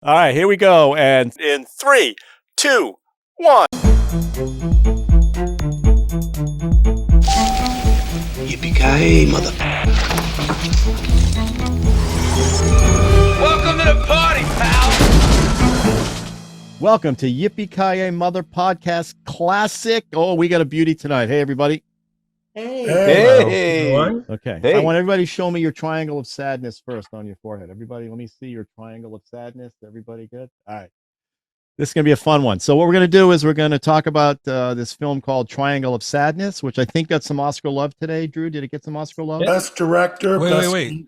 All right, here we go. And in 3, 2, 1. Yippee-Ki-Yay, mother. Welcome to the party, pal. Welcome to Yippee-Ki-Yay Mother Podcast Classic. Oh, we got a beauty tonight. Hey, everybody. Hey. Okay. Hey. I want everybody to show me your triangle of sadness first on your forehead. Everybody, let me see your triangle of sadness. Everybody good? All right. This is going to be a fun one. So what we're going to do is we're going to talk about this film called Triangle of Sadness, which I think got some Oscar love today. Drew, did it get some Oscar love? Best director. Wait.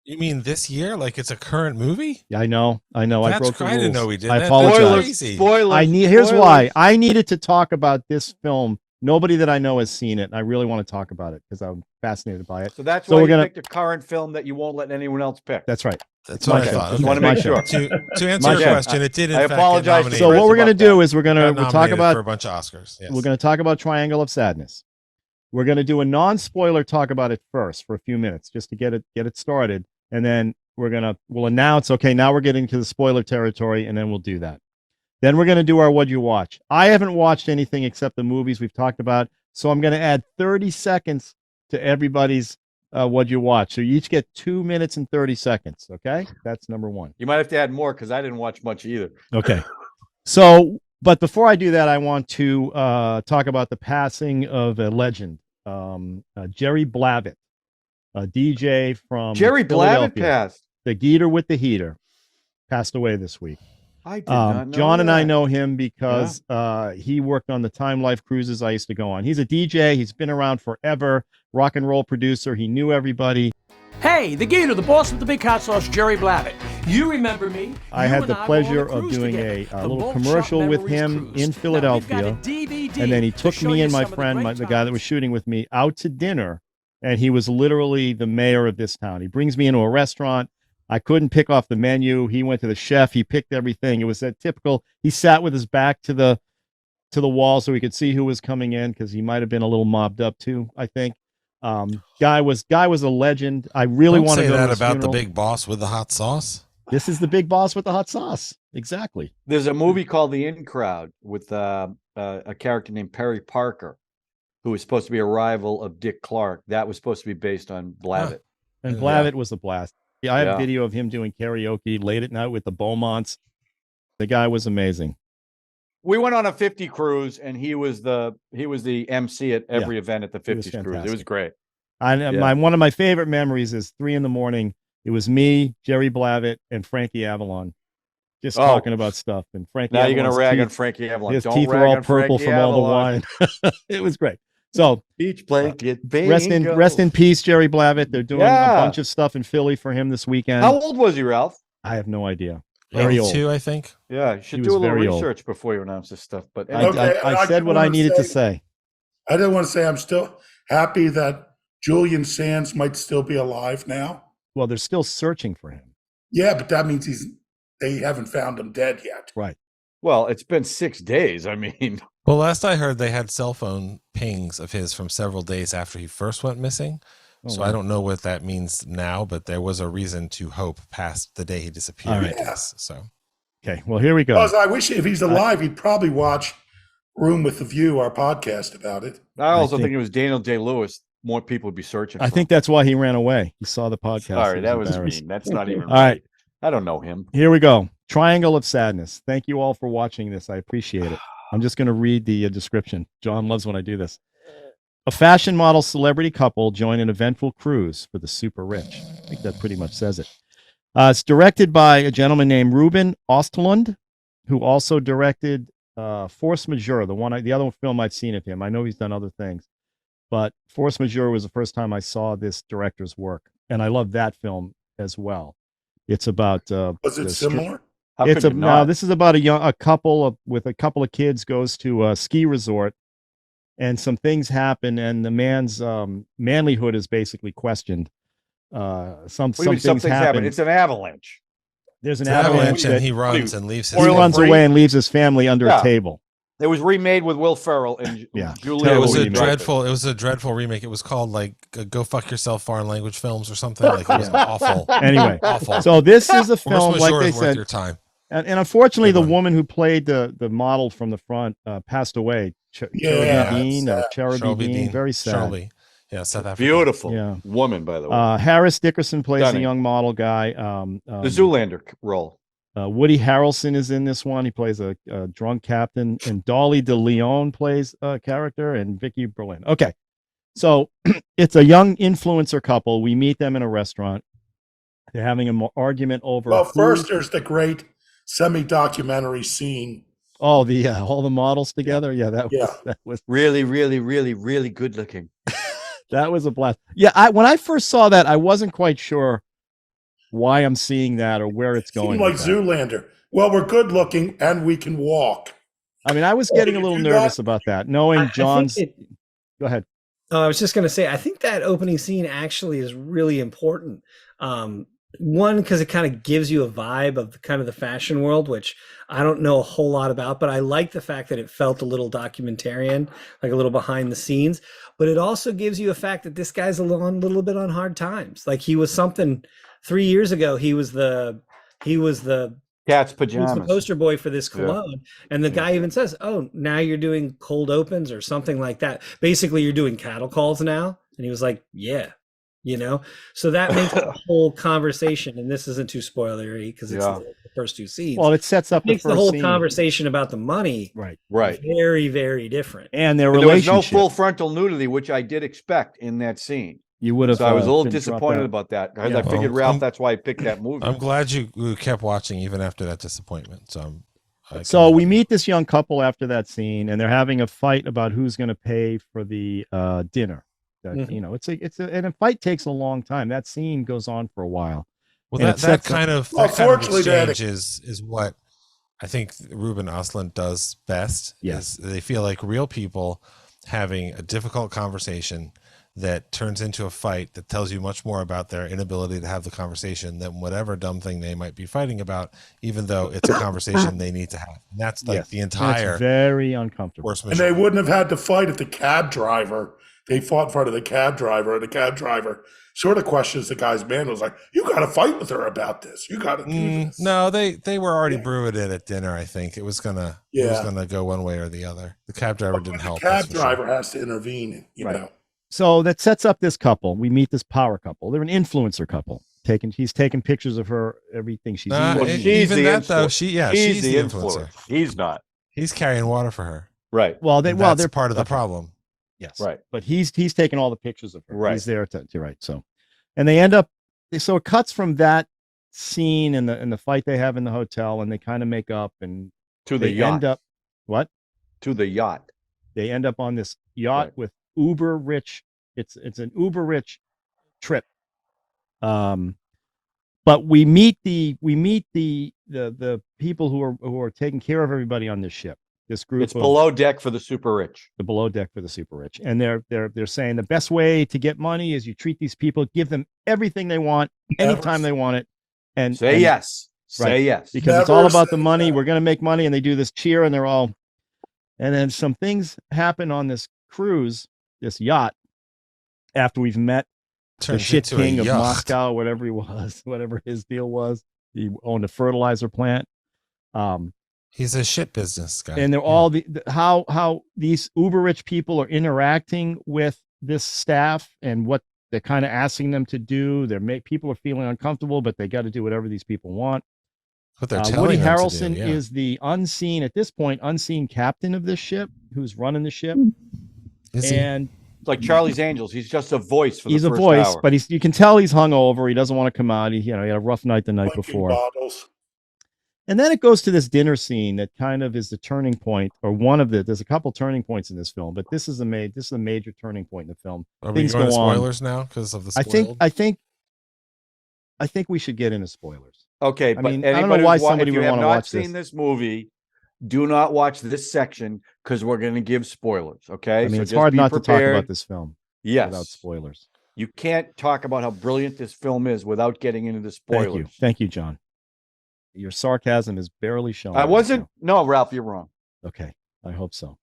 You mean this year? Like it's a current movie? Yeah, I know. That's I broke the rules. I didn't know we did. I That's apologize. crazy. Spoilers. Here's why. I needed to talk about this film. Nobody that I know has seen it. And I really want to talk about it because I'm fascinated by it. So that's So why we're you gonna- picked a current film that you won't let anyone else pick. That's right. That's my what I show. thought. Just wanna make sure. To answer My your show. question, it did in I fact apologize get to nominated. So Chris what we're going to about do that. is we're Got going to talk nominated about for a bunch of Oscars. Yes. we're going to talk about Triangle of Sadness. We're going to do a non-spoiler talk about it first for a few minutes just to get it started, and then we'll announce, okay, now we're getting to the spoiler territory, and then we'll do that. Then we're going to do our What'd You Watch. I haven't watched anything except the movies we've talked about, so I'm going to add 30 seconds to everybody's What'd You Watch. So you each get 2 minutes and 30 seconds, okay? That's number one. You might have to add more because I didn't watch much either. Okay. So, but before I do that, I want to talk about the passing of a legend, Jerry Babbitt, a DJ from Jerry Babbitt Philadelphia. passed. The Geeter with the Heater, passed away this week. I did not know John and I that. know him because he worked on the Time Life cruises I used to go on. He's a DJ. He's been around forever, rock and roll producer. He knew everybody. Hey, the Gator, the boss with the big hot sauce, Jerry Babbitt. You remember me? I had the pleasure of doing a little commercial with him in Philadelphia. And then he took me and my friend, the guy that was shooting with me, out to dinner. And he was literally the mayor of this town. He brings me into a restaurant. I couldn't pick off the menu. He went to the chef. He picked everything. It was that typical. He sat with his back to the wall so he could see who was coming in because he might have been a little mobbed up too, I think. Guy was a legend. I really Don't want to say go that to his about funeral. the big boss with the hot sauce. This is the big boss with the hot sauce. Exactly. There's a movie called The In Crowd with a character named Perry Parker, who was supposed to be a rival of Dick Clark. That was supposed to be based on Babbitt. And Yeah. Babbitt was a blast. Yeah, I have Yeah. video of him doing karaoke late at night with the Beaumonts. The guy was amazing. We went on a 50 cruise, and he was the MC at every event at the 50 cruise. It was fantastic. great. One of my favorite memories is 3 a.m. It was me, Jerry Babbitt, and Frankie Avalon, just talking about stuff. And Frankie, Now you're gonna Avalon's rag on teeth- Frankie Avalon. His Don't teeth rag were all on purple Frankie from all the Avalon. wine. It was great. So Beach blanket, rest in peace, Jerry Babbitt. They're doing a Yeah. bunch of stuff in Philly for him this weekend. How old was he, Ralph? I have no idea. Very old. 82, I think. Yeah, you should He do a was little very old. research before you announce this stuff. But I, anyway, I said what I needed to say. I didn't want to say I'm still happy that Julian Sands might still be alive now. Well, they're still searching for him. Yeah, but that means they haven't found him dead yet. Right. well, it's been 6 days. I mean, Well, last I heard, they had cell phone pings of his from several days after he first went missing. So I don't know what that means now, but there was a reason to hope past the day he disappeared. All right. I guess. So Okay. Well, here we go. Because I wish if he's alive, he'd probably watch Room with the View, our podcast about it. I also think- think it was Daniel Day-Lewis. More people would be searching. I for think that's why he ran away. He saw the him. podcast. Sorry, He that was embarrassed. mean. That's not even. All right. I don't know him. Here we go. Triangle of Sadness. Thank you all for watching this. I appreciate it. I'm just going to read the description. John loves when I do this. A fashion model celebrity couple join an eventful cruise for the super rich. I think that pretty much says it. It's directed by a gentleman named Reuben Austin, who also directed Force Majeure, the other film I've seen of him. I know he's done other things, but Force Majeure was the first time I saw this director's work, and I love that film as well. It's about Was it similar? How it's could a you no. not? This is about a couple with a couple of kids goes to a ski resort, and some things happen, and the man's manlyhood is basically questioned. Some things happen. It's an avalanche. There's an it's an avalanche, avalanche and that he runs and leaves his. he Spoiler runs free. away and leaves his family under Yeah. a table. It was remade with Will Ferrell and Yeah. Julia. It was a remake. dreadful. It was a dreadful remake. It was called like "Go Fuck Yourself" foreign language films or something. Like it was awful. Anyway, Awful. so this is a Force film, like Majeure they is worth said. your time. And unfortunately, Good the one. woman who played the model from the front passed away. Yeah, Charlbi Dean, or sad. Charlbi Dean, very sad. Charlbi. Yeah, South Africa. Beautiful Yeah. woman, by the way. Harris Dickinson plays Stunning. the young model guy. The Zoolander role. Woody Harrelson is in this one. He plays a drunk captain, and Dolly De Leon plays a character, and Vicky Berlin. Okay, so it's a young influencer couple. We meet them in a restaurant. They're having an argument over. Well, first there's the great semi-documentary scene. Oh, the all the models together. Yeah, that was Really, really, really, really good looking. that was a blast. Yeah, when I first saw that, I wasn't quite sure why I'm seeing that or where it's going. Seemed like with that. Zoolander. Well, we're good looking and we can walk. I mean, I was getting a little nervous about that, knowing John's. Go ahead. I was just going to say, I think that opening scene actually is really important. One, because it kind of gives you a vibe of the fashion world, which I don't know a whole lot about, but I like the fact that it felt a little documentarian, like a little behind the scenes. But it also gives you a fact that this guy's a little bit on hard times. Like he was something 3 years ago. He was the Cat's he was pajamas. the poster boy for this cologne. And the guy even says, "Oh, now you're doing cold opens or something like that. Basically, you're doing cattle calls now." And he was like, "Yeah." So that makes the whole conversation, and this isn't too spoilery because it's the first two scenes. Well, it sets up makes the the first whole scene. conversation about the money Right. very, very different. And their There was no relationship. full frontal nudity, which I did expect in that scene. You would have. So I was a little been dropped disappointed out. about that because Yeah. I figured, Well, Ralph, that's why I picked that movie. I'm glad you kept watching even after that disappointment. So we meet this young couple after that scene, and they're having a fight about who's going to pay for the dinner. And a fight takes a long time. That scene goes on for a while. Well, And that kind of fortunately, they had exchange is what I think Reuben Austin does best. Yes. Is they feel like real people having a difficult conversation that turns into a fight that tells you much more about their inability to have the conversation than whatever dumb thing they might be fighting about, even though it's a conversation they need to have. And that's like the And entire it's very uncomfortable. And they wouldn't have had to fight if the cab driver. They fought in front of the cab driver, and the cab driver sort of questions the guy's man. Was like, "You got to fight with her about this. You got to do this." No, they were already brewing it at dinner. I think it was gonna go one way or the other. The cab driver didn't help. The cab driver has to intervene. You know. So that sets up this couple. We meet this power couple. They're an influencer couple. He's taking pictures of her, everything she's eating. She's the though, influencer. she's the influencer. He's not. He's carrying water for her. Right. Well, That's they're part of the problem. Yes. Right. But he's taking all the pictures of her. Right. He's there to right. So, and they end up. So it cuts from that scene and the fight they have in the hotel, and they kind of make up, and To the they yacht. end up what? To the yacht. They end up on this yacht with uber rich. It's an uber rich trip. But we meet the people who are taking care of everybody on this ship. This group. It's below deck for the super rich. The below deck for the super rich, and they're saying the best way to get money is you treat these people, give them everything they want, anytime they want it, and Say yes. Right. Say yes. Because it's all about the money. We're going to make money, and they do this cheer, and they're all. And then some things happen on this cruise, this yacht, after we've met the shit king of Moscow, whatever he was, whatever his deal was. He owned a fertilizer plant. He's a shit business guy. And they're all how these uber rich people are interacting with this staff and what they're kind of asking them to do. People are feeling uncomfortable, but they got to do whatever these people want. What they're telling Woody them to Harrelson do, yeah. is the unseen captain of this ship who's running the ship. Is he? And It's like Charlie's Angels. He's just a voice for the he's a first voice, hour. but you can tell he's hungover. He doesn't want to come out. He had a rough night the night before. Bottles. And then it goes to this dinner scene that kind of is the turning point, or there's a couple turning points in this film, but this is a major turning point in the film. Are we Things going to go on. spoilers now because of the spoiled? I think we should get into spoilers. Okay, I but mean, I don't know why somebody if you would have want to not watch seen this. this movie, do not watch this section because we're going to give spoilers. Okay, I mean, So it's just hard be not to talk prepared. about this film Yes, without spoilers. you can't talk about how brilliant this film is without getting into the spoilers. Thank you, John. Your sarcasm is barely shown. I right wasn't. now. No, Ralph, you're wrong. Okay, I hope so.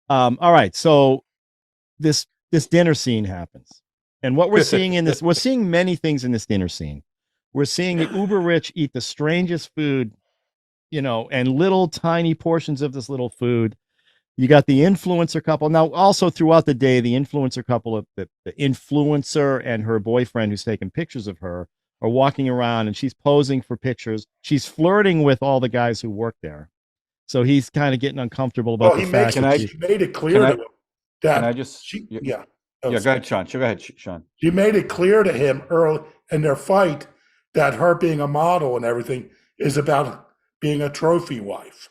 All right, so this dinner scene happens, and what we're seeing we're seeing many things in this dinner scene. We're seeing the uber rich eat the strangest food and little tiny portions of this little food. You got the influencer couple. Now, also throughout the day, the influencer couple, the influencer and her boyfriend who's taking pictures of her are walking around, and she's posing for pictures. She's flirting with all the guys who work there. So he's kind of getting uncomfortable about the fact that she made it clear to him that Can I just? yeah. Go ahead, Sean. Go ahead, Sean. She made it clear to him early in their fight that her being a model and everything is about being a trophy wife,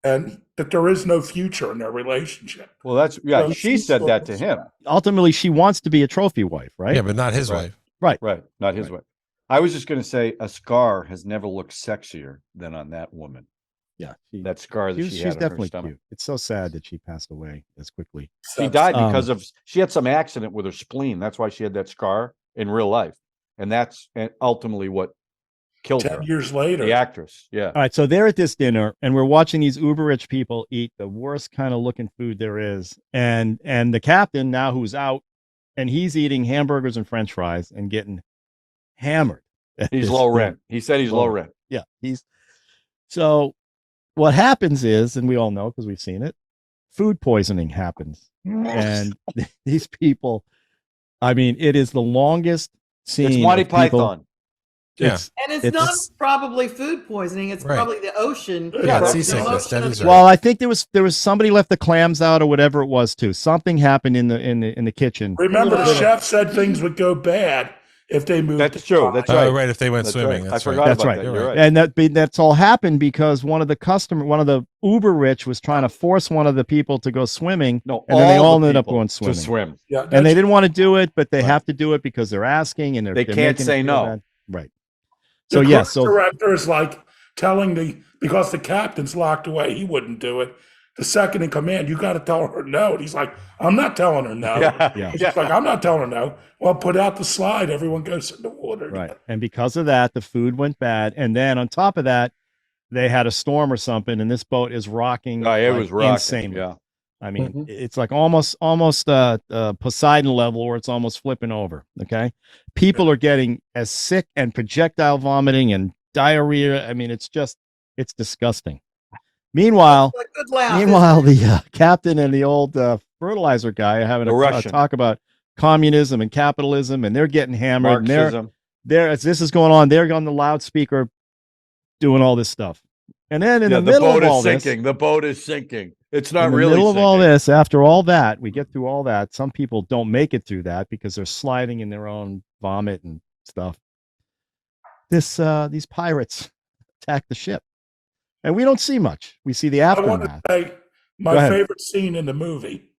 and that there is no future in their relationship. Well, that's So she said that to him. ultimately she wants to be a trophy wife, right? Yeah, but not his Right. wife. Right, not his way. I was just going to say a scar has never looked sexier than on that woman. Yeah, That scar that she she's had on her definitely stomach. cute. It's so sad that she passed away as quickly. She died Um, because of she had some accident with her spleen. That's why she had that scar in real life, and that's ultimately what killed 10 her. years later. The actress, yeah. All right, so they're at this dinner, and we're watching these uber rich people eat the worst kind of looking food there is, and the captain now who's out, and he's eating hamburgers and French fries and getting hammered. at He's this low dinner. rent. He said he's low rent. Yeah, so what happens is, and we all know because we've seen it, food poisoning happens, and these people, I mean, it is the longest scene. It's Monty of people- Python. Yeah. And it's It's- not probably food poisoning. It's Right. probably the ocean. Yeah, The seasickness. ocean That of is the- right. Well, I think there was somebody left the clams out or whatever it was too. Something happened in the kitchen. Remember, the chef said things would go bad if they moved. That's true. That's Oh, right. right. If they went That's swimming, right. that's I right. forgot That's about right. that. You're You're right. right. And that's all happened because one of the uber rich was trying to force one of the people to go swimming, No, and then they all the ended up people going to swimming. swim. Yeah, And they that's- didn't want to do it, but they Right. have to do it because they're asking and They they're can't making it say feel no. bad. Right. the So yeah, course director is like telling because the captain's locked away, he wouldn't do it. The second in command, you got to tell her no. And he's like, I'm not telling her no. Yeah. She's like, I'm not telling her no. Well, put out the slide. Everyone goes in the water. right. And because of that, the food went bad. And then on top of that, they had a storm or something, and this boat is rocking. Oh, it like, was rocking. insanely. Yeah. I mean, Mhm. it's like almost Poseidon level where it's almost flipping over. Okay. People are getting as sick and projectile vomiting and diarrhea. I mean, it's disgusting. Meanwhile, A good laugh. the captain and the old fertilizer guy are having The a Russian. talk about communism and capitalism, and they're getting hammered. And Marxism. as this is going on, they're on the loudspeaker doing all this stuff. And then in Yeah, the the middle boat of all is this, sinking. The boat is sinking. It's not in the really middle of all sinking. this, after all that, we get through all that. Some people don't make it through that because they're sliding in their own vomit and stuff. These pirates attack the ship, and we don't see much. We see the I want to aftermath. say Go my ahead. favorite scene in the movie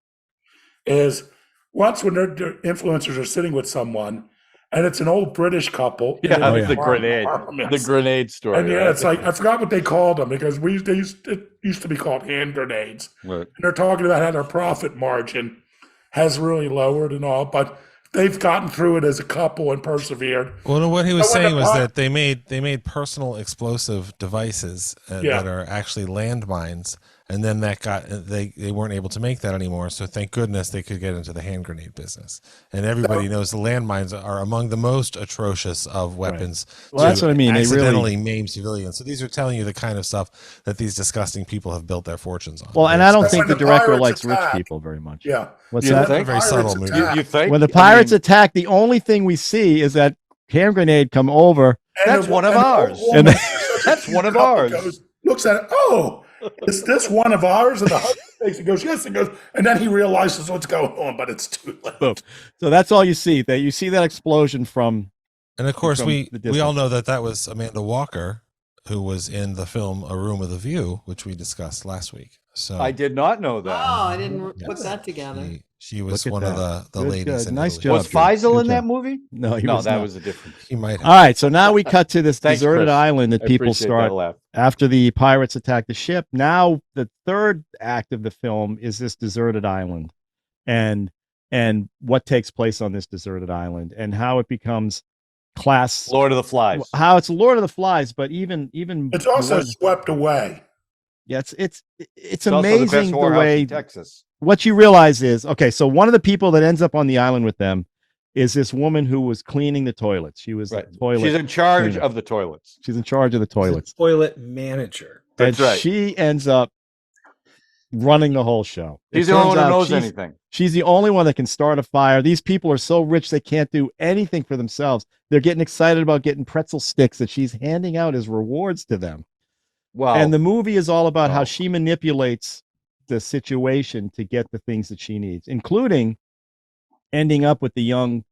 is once when their influencers are sitting with someone, and it's an old British couple. and Yeah, they're yeah. the wearing grenade. armaments. The grenade story. And yeah, right? it's like I forgot what they called them because it used to be called hand grenades. Right. And they're talking about how their profit margin has really lowered and all, but they've gotten through it as a couple and persevered. Well, no, what he was But when saying the was pi- that they made personal explosive devices Yeah. that are actually landmines, and then they weren't able to make that anymore. So thank goodness they could get into the hand grenade business. And everybody knows the landmines are among the most atrocious of weapons. Well, that's to what I mean. They really- accidentally maim civilians. So these are telling you the kind of stuff that these disgusting people have built their fortunes on. Well, and I don't That's think when the the director pirates likes rich attack. people very much. Yeah. What's You that? think? Very subtle Pirates movie. attack. You think? When the I pirates mean, attack, the only thing we see is that hand grenade come over. And That's one of and the ours. old And woman, That's one of couple ours. looks at it. Oh, is this one of ours? And the husband takes it, goes, yes, it goes. And then he realizes what's going on, but it's too late. Boom. So that's all you see. That you see that explosion from. And of course, from we the all distance. know that was Amanda Walker, who was in the film A Room with a View, which we discussed last week. So I did not know that. Oh, I didn't put Yes. that together. she was Look at one of that. the Good, ladies. good. in Nice Italy. Was job. Faisal Good in that job. movie? No, he No, was that not. was a different. He might have. All right, so now we cut to this Thanks, deserted Chris. island that I people appreciate start that laugh. after the pirates attack the ship. Now the third act of the film is this deserted island, and what takes place on this deserted island, and how it becomes class. Lord of the Flies. How it's Lord of the Flies, but even It's also more- swept away. yeah, it's It's also amazing the best the whorehouse way in Texas. what you realize is okay. So one of the people that ends up on the island with them is this woman who was cleaning the toilets. She was Right. a toilet. She's in charge cleaner. of the toilets. She's in charge of the toilets. Toilet manager. That's and right. she ends up running the whole show. She's It the only turns one who out knows she's- anything. She's the only one that can start a fire. These people are so rich they can't do anything for themselves. They're getting excited about getting pretzel sticks that she's handing out as rewards to them. Wow. And the movie is all about how Oh. she manipulates the situation to get the things that she needs, including ending up with the young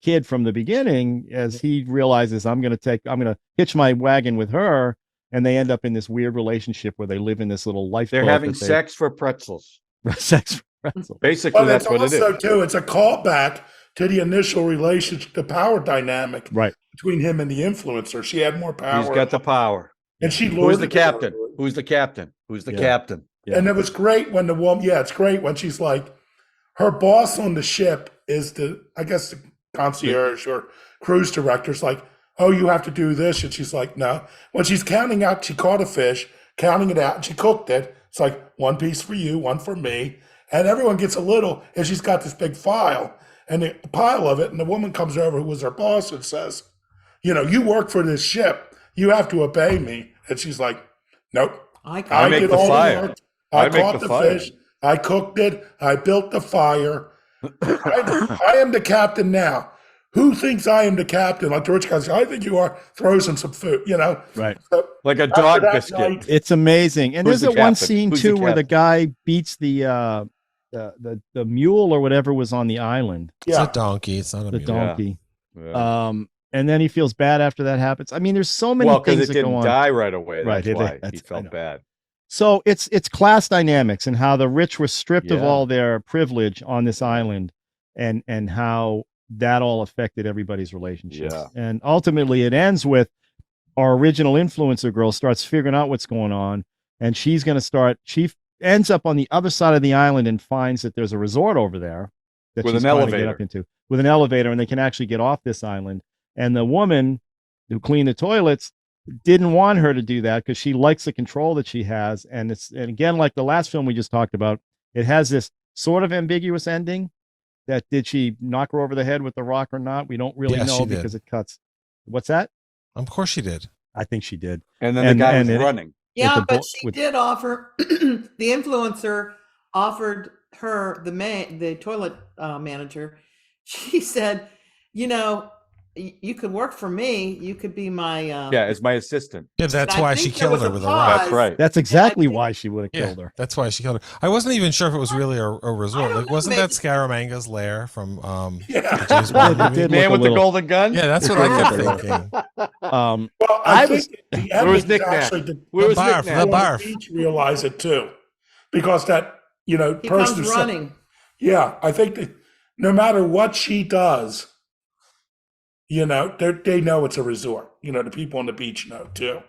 kid from the beginning as he realizes I'm going to hitch my wagon with her. And they end up in this weird relationship where they live in this little life. They're having sex for pretzels. Sex for pretzels. Basically, But that's it's what it also is. too. It's a callback to the initial relationship, the power dynamic Right. between him and the influencer. She had more power. He's got the power. and she Who's the lorded it captain? over. Who's the captain? Who's the Yeah. captain? Yeah. And it was great when the woman. Yeah, it's great when she's like, her boss on the ship is the concierge or cruise director's like, oh, you have to do this. And she's like, no. When she's counting out, she caught a fish, counting it out, and she cooked it. It's like one piece for you, one for me. And everyone gets a little, and she's got this big file and a pile of it. And the woman comes over, who was her boss, and says, you work for this ship. You have to obey me. And she's like, nope. I make did the all fire. work. I I make caught the the fire. fish. I cooked it. I built the fire. I am the captain now. Who thinks I am the captain? Like the rich guy says, I think you are. Throws in some food, Right. So Like a after dog that biscuit. night- It's amazing. And Who's there's the that one captain? scene Who's the too where the captain? guy beats the mule or whatever was on the island, It's yeah. a donkey. It's not a the mule. donkey. Yeah. And then he feels bad after that happens. I mean, there's so many Well, because things it that go didn't on. die right away. Right, That's it- why that's- he I felt know. bad. So it's class dynamics and how the rich were stripped of Yeah. all their privilege on this island, and how that all affected everybody's relationships. Yeah. And ultimately, it ends with our original influencer girl starts figuring out what's going on, and she's going to start. She ends up on the other side of the island and finds that there's a resort over there that With she's an trying to get elevator. up into with an elevator, and they can actually get off this island. And the woman who cleaned the toilets didn't want her to do that because she likes the control that she has. And again, like the last film we just talked about, it has this sort of ambiguous ending that did she knock her over the head with the rock or not? We don't really Yeah, know she did. because it cuts. What's that? Of course she did. I think she did. And then And- the guy and was it- running. Yeah, the but bo- she with- did offer the influencer offered her the toilet manager. She said, you could work for me. You could be my Yeah, as my assistant. Yeah, that's I why think she there killed was her a with a rock. That's right. That's exactly think- why she would have Yeah, killed her. that's why she killed her. I wasn't even sure if it was really a resort. don't Like, know, wasn't maybe- that Scaramanga's lair from Yeah. the James Bond It movie? did Man look with a the little- golden gun? Yeah, that's what I kept thinking. Um, Well, I I, was- think the Where was ending Nick Nack? actually Where was The Nick barf, Nack? the barf. each realize it too, because that he person comes who's- running. Yeah, I think that no matter what she does, they know it's a resort. The people on the beach know too,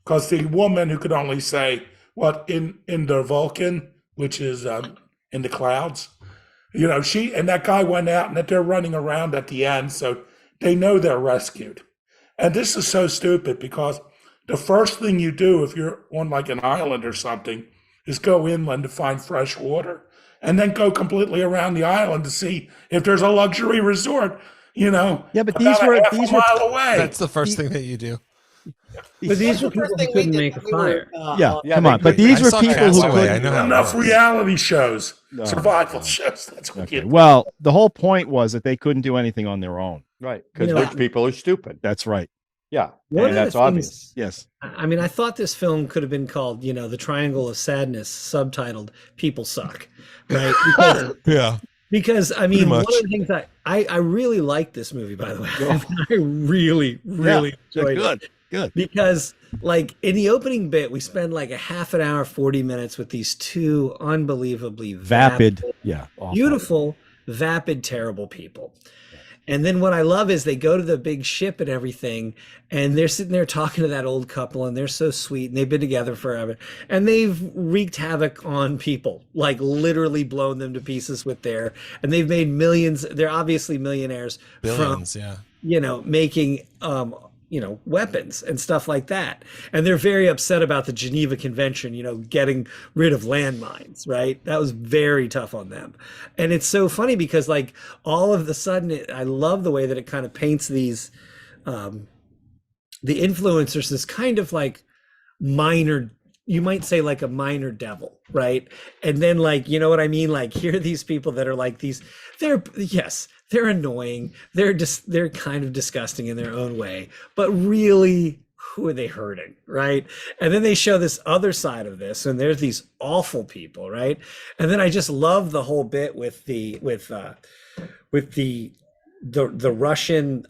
because the woman who could only say what in the Vulcan, which is in the clouds, she and that guy went out and that they're running around at the end, so they know they're rescued. And this is so stupid because the first thing you do if you're on like an island or something is go inland to find fresh water and then go completely around the island to see if there's a luxury resort, Yeah, but about a half a mile away. That's the first thing that you do. But these were The first people thing who we couldn't did make a when we were, fire. yeah, Yeah, come they on. But couldn't- these I were saw people who Castaway, couldn't. I know how it enough works. reality shows, No. survival shows. That's what Okay. you Well, the whole point was that they couldn't do anything on their own. Right. Because You know, rich people are stupid. That's right. Yeah. One And of the that's obvious. things- Yes. I mean, I thought this film could have been called, The Triangle of Sadness, subtitled "People Suck," right? Yeah. Because I mean, one much. of the things I really like this movie, by the way. I really enjoyed it. Good. Because like in the opening bit, we spend like a half an hour, 40 minutes with these two unbelievably Vapid. Yeah. awful. beautiful, vapid, terrible people. And then what I love is they go to the big ship and everything, and they're sitting there talking to that old couple, and they're so sweet, and they've been together forever, and they've wreaked havoc on people, like literally blown them to pieces and they've made millions. They're obviously millionaires Billions, yeah. from, making, weapons and stuff like that. And they're very upset about the Geneva Convention, getting rid of landmines, right? That was very tough on them. And it's so funny because like all of a sudden, I love the way that it kind of paints these, the influencers as kind of like minor, you might say like a minor devil, right? And then like, you know what I mean? Like here are these people that are like these, they're annoying. They're kind of disgusting in their own way, but really, who are they hurting, right? And then they show this other side of this, and there's these awful people, right? And then I just love the whole bit with the Russian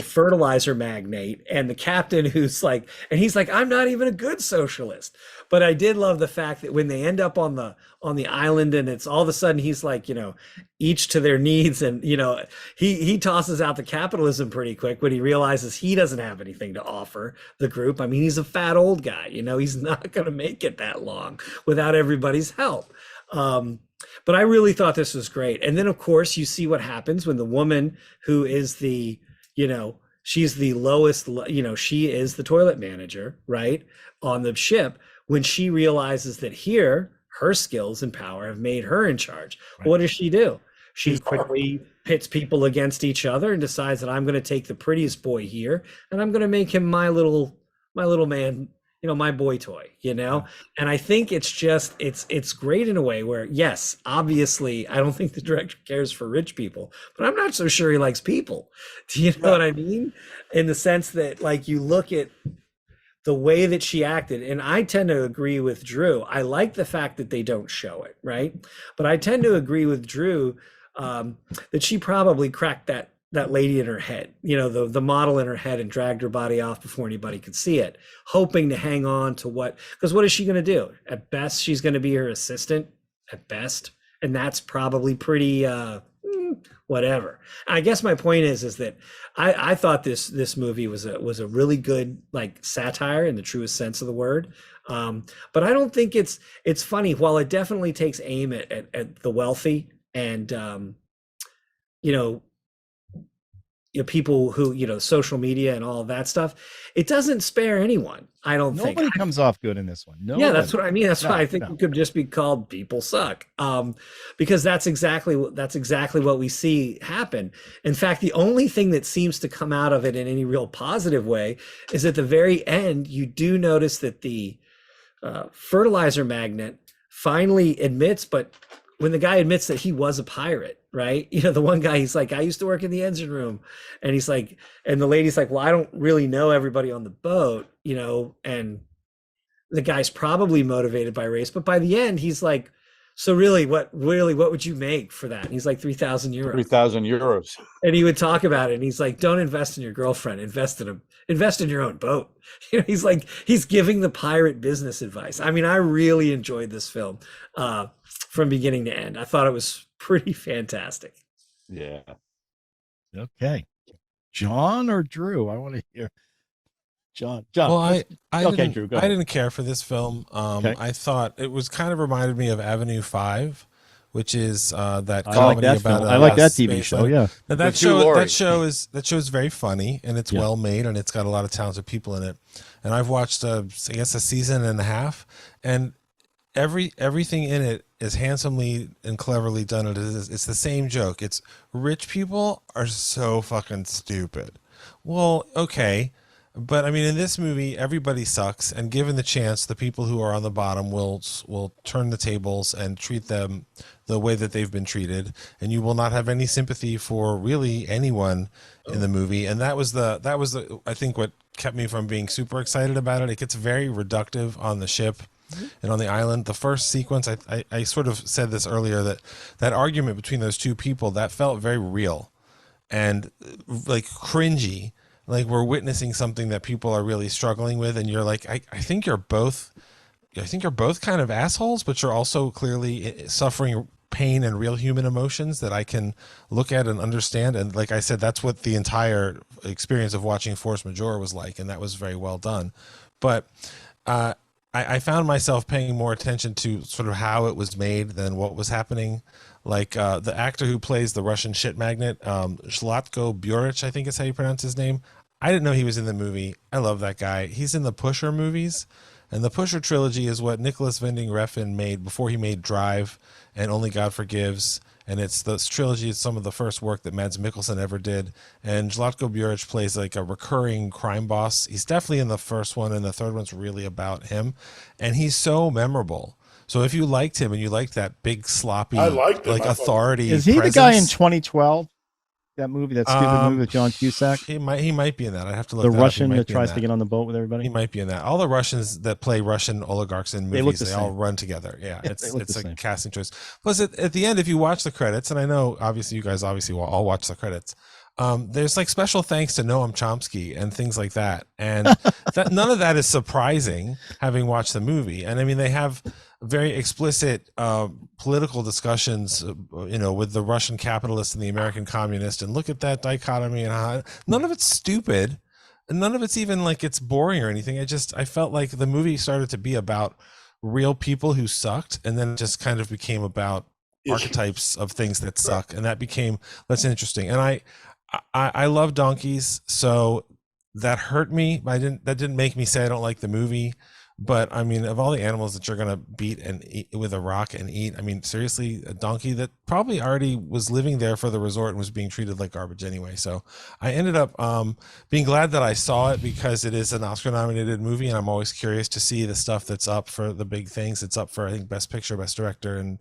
fertilizer magnate and the captain who's like, and he's like, I'm not even a good socialist. But I did love the fact that when they end up on the island and it's all of a sudden he's like, each to their needs, and he tosses out the capitalism pretty quick when he realizes he doesn't have anything to offer the group. I mean, he's a fat old guy, he's not going to make it that long without everybody's help. But I really thought this was great. And then of course you see what happens when the woman who is the she's the lowest, she is the toilet manager, right, on the ship, when she realizes that here her skills and power have made her in charge. Right. What does she do? She quickly pits people against each other and decides that I'm going to take the prettiest boy here and I'm going to make him my little man, my boy toy, and I think it's just, it's great in a way where, yes, obviously, I don't think the director cares for rich people, but I'm not so sure he likes people. Do you know what I mean? In the sense that, like, you look at the way that she acted, and I tend to agree with Drew. I like the fact that they don't show it, right? But I tend to agree with Drew that she probably cracked that lady in her head, the model in her head, and dragged her body off before anybody could see it, hoping to hang on to because what is she going to do? At best, she's going to be her assistant at best. And that's probably pretty, whatever. I guess my point is that I thought this movie was a really good, like, satire in the truest sense of the word. But I don't think it's funny. While it definitely takes aim at the wealthy and, people who, social media and all of that stuff, it doesn't spare anyone. I don't think nobody comes off good in this one. No, yeah, that's what I mean. That's why I think it could just be called "People Suck," because that's exactly what we see happen. In fact, the only thing that seems to come out of it in any real positive way is at the very end. You do notice that the fertilizer magnate finally admits, but when the guy admits that he was a pirate, right? The one guy, he's like, I used to work in the engine room. And he's like, and the lady's like, well, I don't really know everybody on the boat, and the guy's probably motivated by race. But by the end, he's like, so really, what would you make for that? And he's like, 3,000 euros. 3,000 euros. And he would talk about it. And he's like, don't invest in your girlfriend, invest in your own boat. He's like, he's giving the pirate business advice. I mean, I really enjoyed this film from beginning to end. I thought it was pretty fantastic. Yeah. Okay. John or Drew? I want to hear. John. Well, I Drew, go ahead. didn't care for this film. Okay. I thought it was kind of reminded me of Avenue 5, which is that I like comedy that about film. I like that TV space show. line. Yeah. Now, that show is very funny, and it's well made, and it's got a lot of talented people in it. And I've watched I guess a season and a half, and everything in it is handsomely and cleverly done. It's the same joke. It's rich people are so fucking stupid. Well, okay. But I mean, in this movie, everybody sucks, and given the chance, the people who are on the bottom will turn the tables and treat them the way that they've been treated, and you will not have any sympathy for really anyone in the movie. And that was the I think what kept me from being super excited about it. It gets very reductive on the ship and on the island. The first sequence, I sort of said this earlier, that argument between those two people, that felt very real and like cringy. Like we're witnessing something that people are really struggling with, and you're like, I think you're both kind of assholes, but you're also clearly suffering pain and real human emotions that I can look at and understand. And like I said, that's what the entire experience of watching Force Majeure was like, and that was very well done. But I found myself paying more attention to sort of how it was made than what was happening. Like the actor who plays the Russian shit magnet, Zlatko Buric, I think is how you pronounce his name. I didn't know he was in the movie. I love that guy. He's in the Pusher movies. And the Pusher trilogy is what Nicholas Winding Refn made before he made Drive and Only God Forgives and it's this trilogy is some of the first work that Mads Mikkelsen ever did, and Zlatko Buric plays like a recurring crime boss. He's definitely in the first one, and the third one's really about him, and he's so memorable. So if you liked him and you liked that big sloppy I liked him. like I thought- authority, Is he the guy in presence, 2012? That movie, that stupid movie with John Cusack, he might be in that. I have to look. the that up. He Russian might that be in tries that. to get on the boat with everybody. He might be in that. All the Russians that play Russian oligarchs in They look movies, the they all same. run together. Yeah, They it's look it's the a same. casting choice. Plus, at the end, if you watch the credits, and I know obviously you guys obviously will all watch the credits, there's like special thanks to Noam Chomsky and things like that, and that none of that is surprising having watched the movie. And I mean, they have very explicit political discussions, with the Russian capitalist and the American communist, and look at that dichotomy, and how none of it's stupid, and none of it's even like it's boring or anything. I felt like the movie started to be about real people who sucked, and then it just kind of became about archetypes of things that suck, and that's interesting. And I love donkeys, so that hurt me. That didn't make me say I don't like the movie. But I mean, of all the animals that you're gonna beat and eat with a rock and eat, I mean, seriously, a donkey that probably already was living there for the resort and was being treated like garbage anyway. So I ended up being glad that I saw it, because it is an Oscar-nominated movie, and I'm always curious to see the stuff that's up for the big things. It's up for, I think, Best Picture, Best Director, and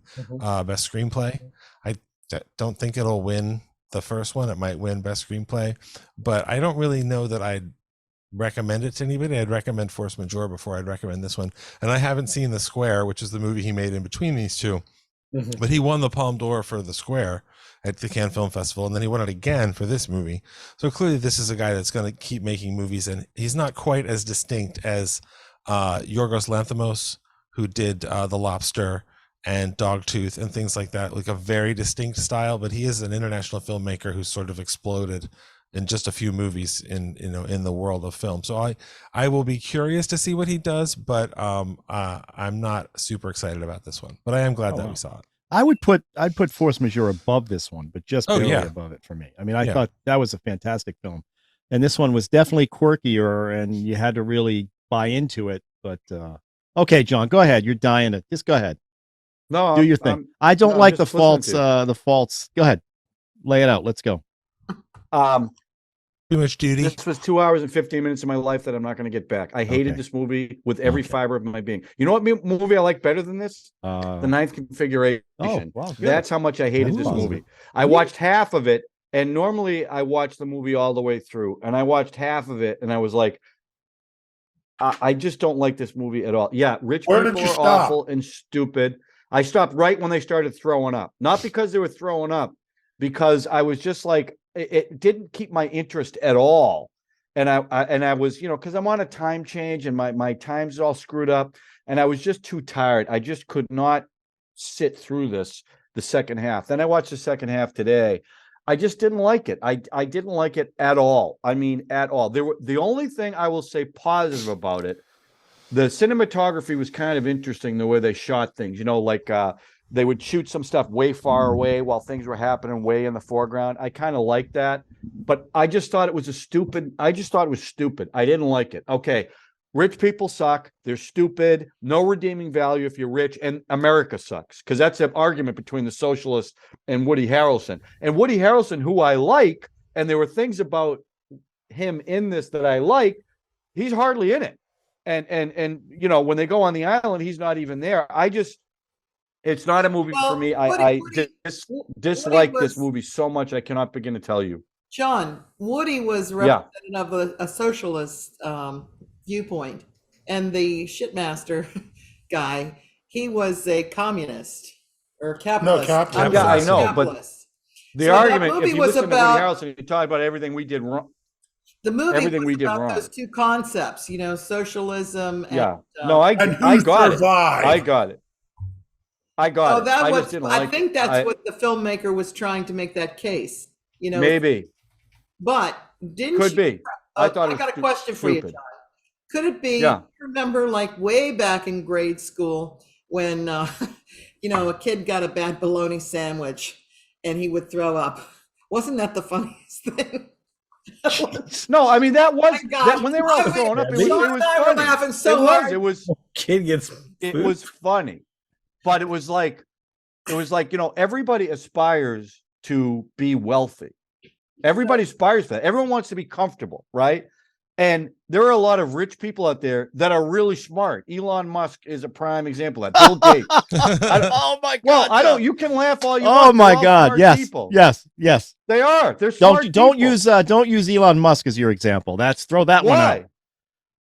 Best Screenplay. I don't think it'll win the first one. It might win Best Screenplay, but I don't really know that I'd recommend it to anybody. I'd recommend Force Majeure before I'd recommend this one. And I haven't seen The Square, which is the movie he made in between these two, but he won the Palme d'Or for The Square at the Cannes Film Festival, and then he won it again for this movie. So clearly this is a guy that's going to keep making movies, and he's not quite as distinct as Yorgos Lanthimos, who did The Lobster and Dogtooth and things like that, like a very distinct style. But he is an international filmmaker who's sort of exploded in just a few movies in the world of film. So I will be curious to see what he does, but I'm not super excited about this one. But I am glad that we saw it. I'd put Force Majeure above this one, but just barely above it for me. I mean, I thought that was a fantastic film, and this one was definitely quirkier, and you had to really buy into it. But okay, John, go ahead. You're dying to just go ahead. No, Do your thing. I don't like the just listening faults. to you. The faults. Go ahead, lay it out. Let's go. Too much duty. This was 2 hours and 15 minutes of my life that I'm not going to get back. I hated this movie with every fiber of my being. You know what movie I like better than this? The Ninth Configuration. Oh, wow, good. That's how much I hated this movie. I watched half of it, and normally I watch the movie all the way through, and I watched half of it, and I was like, I just don't like this movie at all. Yeah, rich Where people did you are stop? awful and stupid. I stopped right when they started throwing up. Not because they were throwing up, because I was just like, it didn't keep my interest at all. And I was, because I'm on a time change and my time's all screwed up, and I was just too tired. I just could not sit through the second half. Then I watched the second half today. I just didn't like it. I didn't like it at all. I mean, at all. The only thing I will say positive about it, the cinematography was kind of interesting, the way they shot things, like they would shoot some stuff way far away while things were happening way in the foreground. I kind of like that, but I just thought it was stupid. I didn't like it. Okay. Rich people suck. They're stupid. No redeeming value if you're rich, and America sucks, because that's an argument between the socialists and Woody Harrelson. And Woody Harrelson, who I like, and there were things about him in this that I like, he's hardly in it. And when they go on the island, he's not even there. It's not a movie for me. I dislike this movie so much I cannot begin to tell you. John, Woody was representative of a socialist viewpoint, and the shitmaster guy, he was a communist or capitalist. No, capitalist. Yeah, I know, but Capitalist. the So that argument, movie if you was listen about- to Woody Harrelson, you talk about everything we did wrong. The movie Everything was we did about wrong. those two concepts, socialism. Yeah. And, No, I And I who got it. survived? I got it. I got it. I just didn't like I think it. that's what the filmmaker was trying to make that case. Maybe. But didn't Could you- be. I thought I it got a was question for you, stupid. John. Could it be? Yeah. Remember, like way back in grade school, when a kid got a bad bologna sandwich and he would throw up? Wasn't that the funniest thing? No, I mean that was My God. that when they were all throwing up. It was, John it was and I were funny. laughing so it was. hard. It was. Kid gets It food. was funny, but it was like it was like, everybody aspires to be wealthy. Everybody aspires for that. Everyone wants to be comfortable, right? And there are a lot of rich people out there that are really smart. Elon Musk is a prime example of that. Bill Gates. Oh my God. Well, I don't. You can laugh all you Oh want. my They're all God. smart Yes. people. Yes. They are. They're smart Don't people. use Elon Musk as your example. Throw that one Why? out.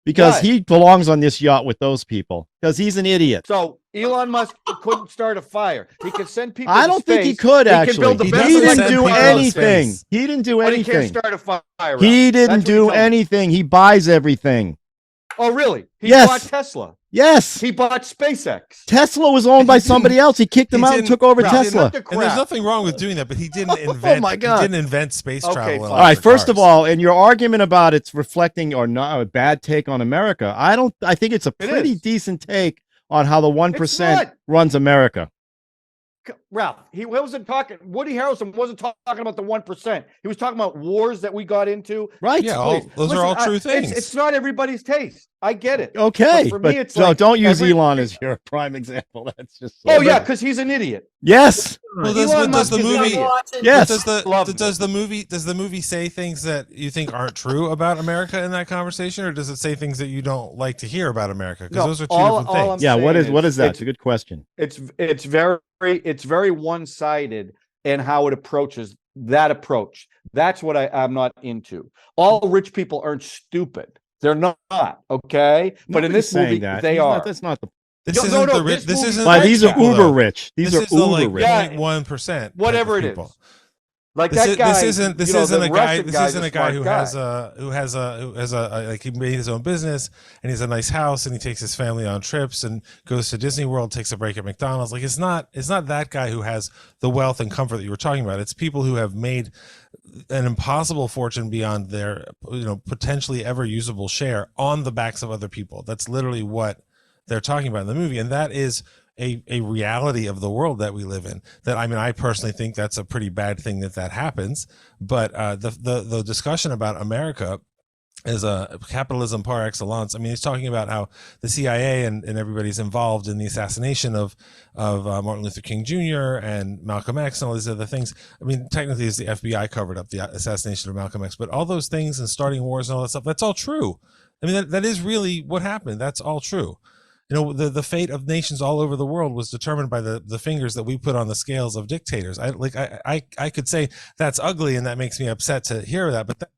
Because Why? he belongs on this yacht with those people. Because he's an idiot. So Elon Musk couldn't start a fire. He could send people. I to don't think he space. could He actually. build the He best didn't electric do car in anything. space. He didn't do But he can't anything. start a fire. He That's didn't what do told me. anything. He buys everything. Oh, really? He Yes. bought Tesla. Yes. He bought SpaceX. Tesla was owned by somebody else. He kicked them out and didn't- took over No, Tesla. cut the And there's crap. nothing wrong with doing that, but he didn't invent. my God. He didn't invent space Okay, travel. fine. All right. First of all, and your argument about it's reflecting or not a bad take on America, I think it's a It pretty is. decent take on how the 1% not. runs America. Ralph, he wasn't talking. Woody Harrelson wasn't talking about the 1%. He was talking about wars that we got into. Right. Yeah, those are all true things. It's not everybody's taste. I get it. Okay. For me, it's no, like don't use every- Elon as your prime example. That's just so Oh yeah, bad. because he's an idiot. Yes. Well, Elon does Musk the is an movie? idiot. Yes. Does the movie say things that you think aren't true about America in that conversation, or does it say things that you don't like to hear about America? Because No, those are two all- different all things. I'm Yeah. What saying is that? it's- It's a good question. It's very one-sided in how it approaches that approach. That's what I'm not into. All rich people aren't stupid. They're not, okay? But in Nobody's this saying movie, that. they He's are. not- that's not the. This No, isn't no, the rich. this This movie- isn't. Why, rich these are people, uber though. rich. These This are is the uber like rich. Yeah. 0.1%. Whatever it people. is. Like This that guy. isn't the a guy. Russian This guy's isn't a guy smart who has a like he made his own business and he has a nice house and he takes his family on trips and goes to Disney World, takes a break at McDonald's. Like it's not that guy who has the wealth and comfort that you were talking about. It's people who have made an impossible fortune beyond their potentially ever usable share on the backs of other people. That's literally what they're talking about in the movie, and that is a reality of the world that we live in. That I personally think that's a pretty bad thing that happens. But the discussion about America as a capitalism par excellence. He's talking about how the CIA and everybody's involved in the assassination of Martin Luther King Jr. and Malcolm X and all these other things. Technically, it's the FBI covered up the assassination of Malcolm X, but all those things and starting wars and all that stuff, that's all true. That is really what happened. That's all true. The fate of nations all over the world was determined by the fingers that we put on the scales of dictators. I could say that's ugly and that makes me upset to hear that, but that's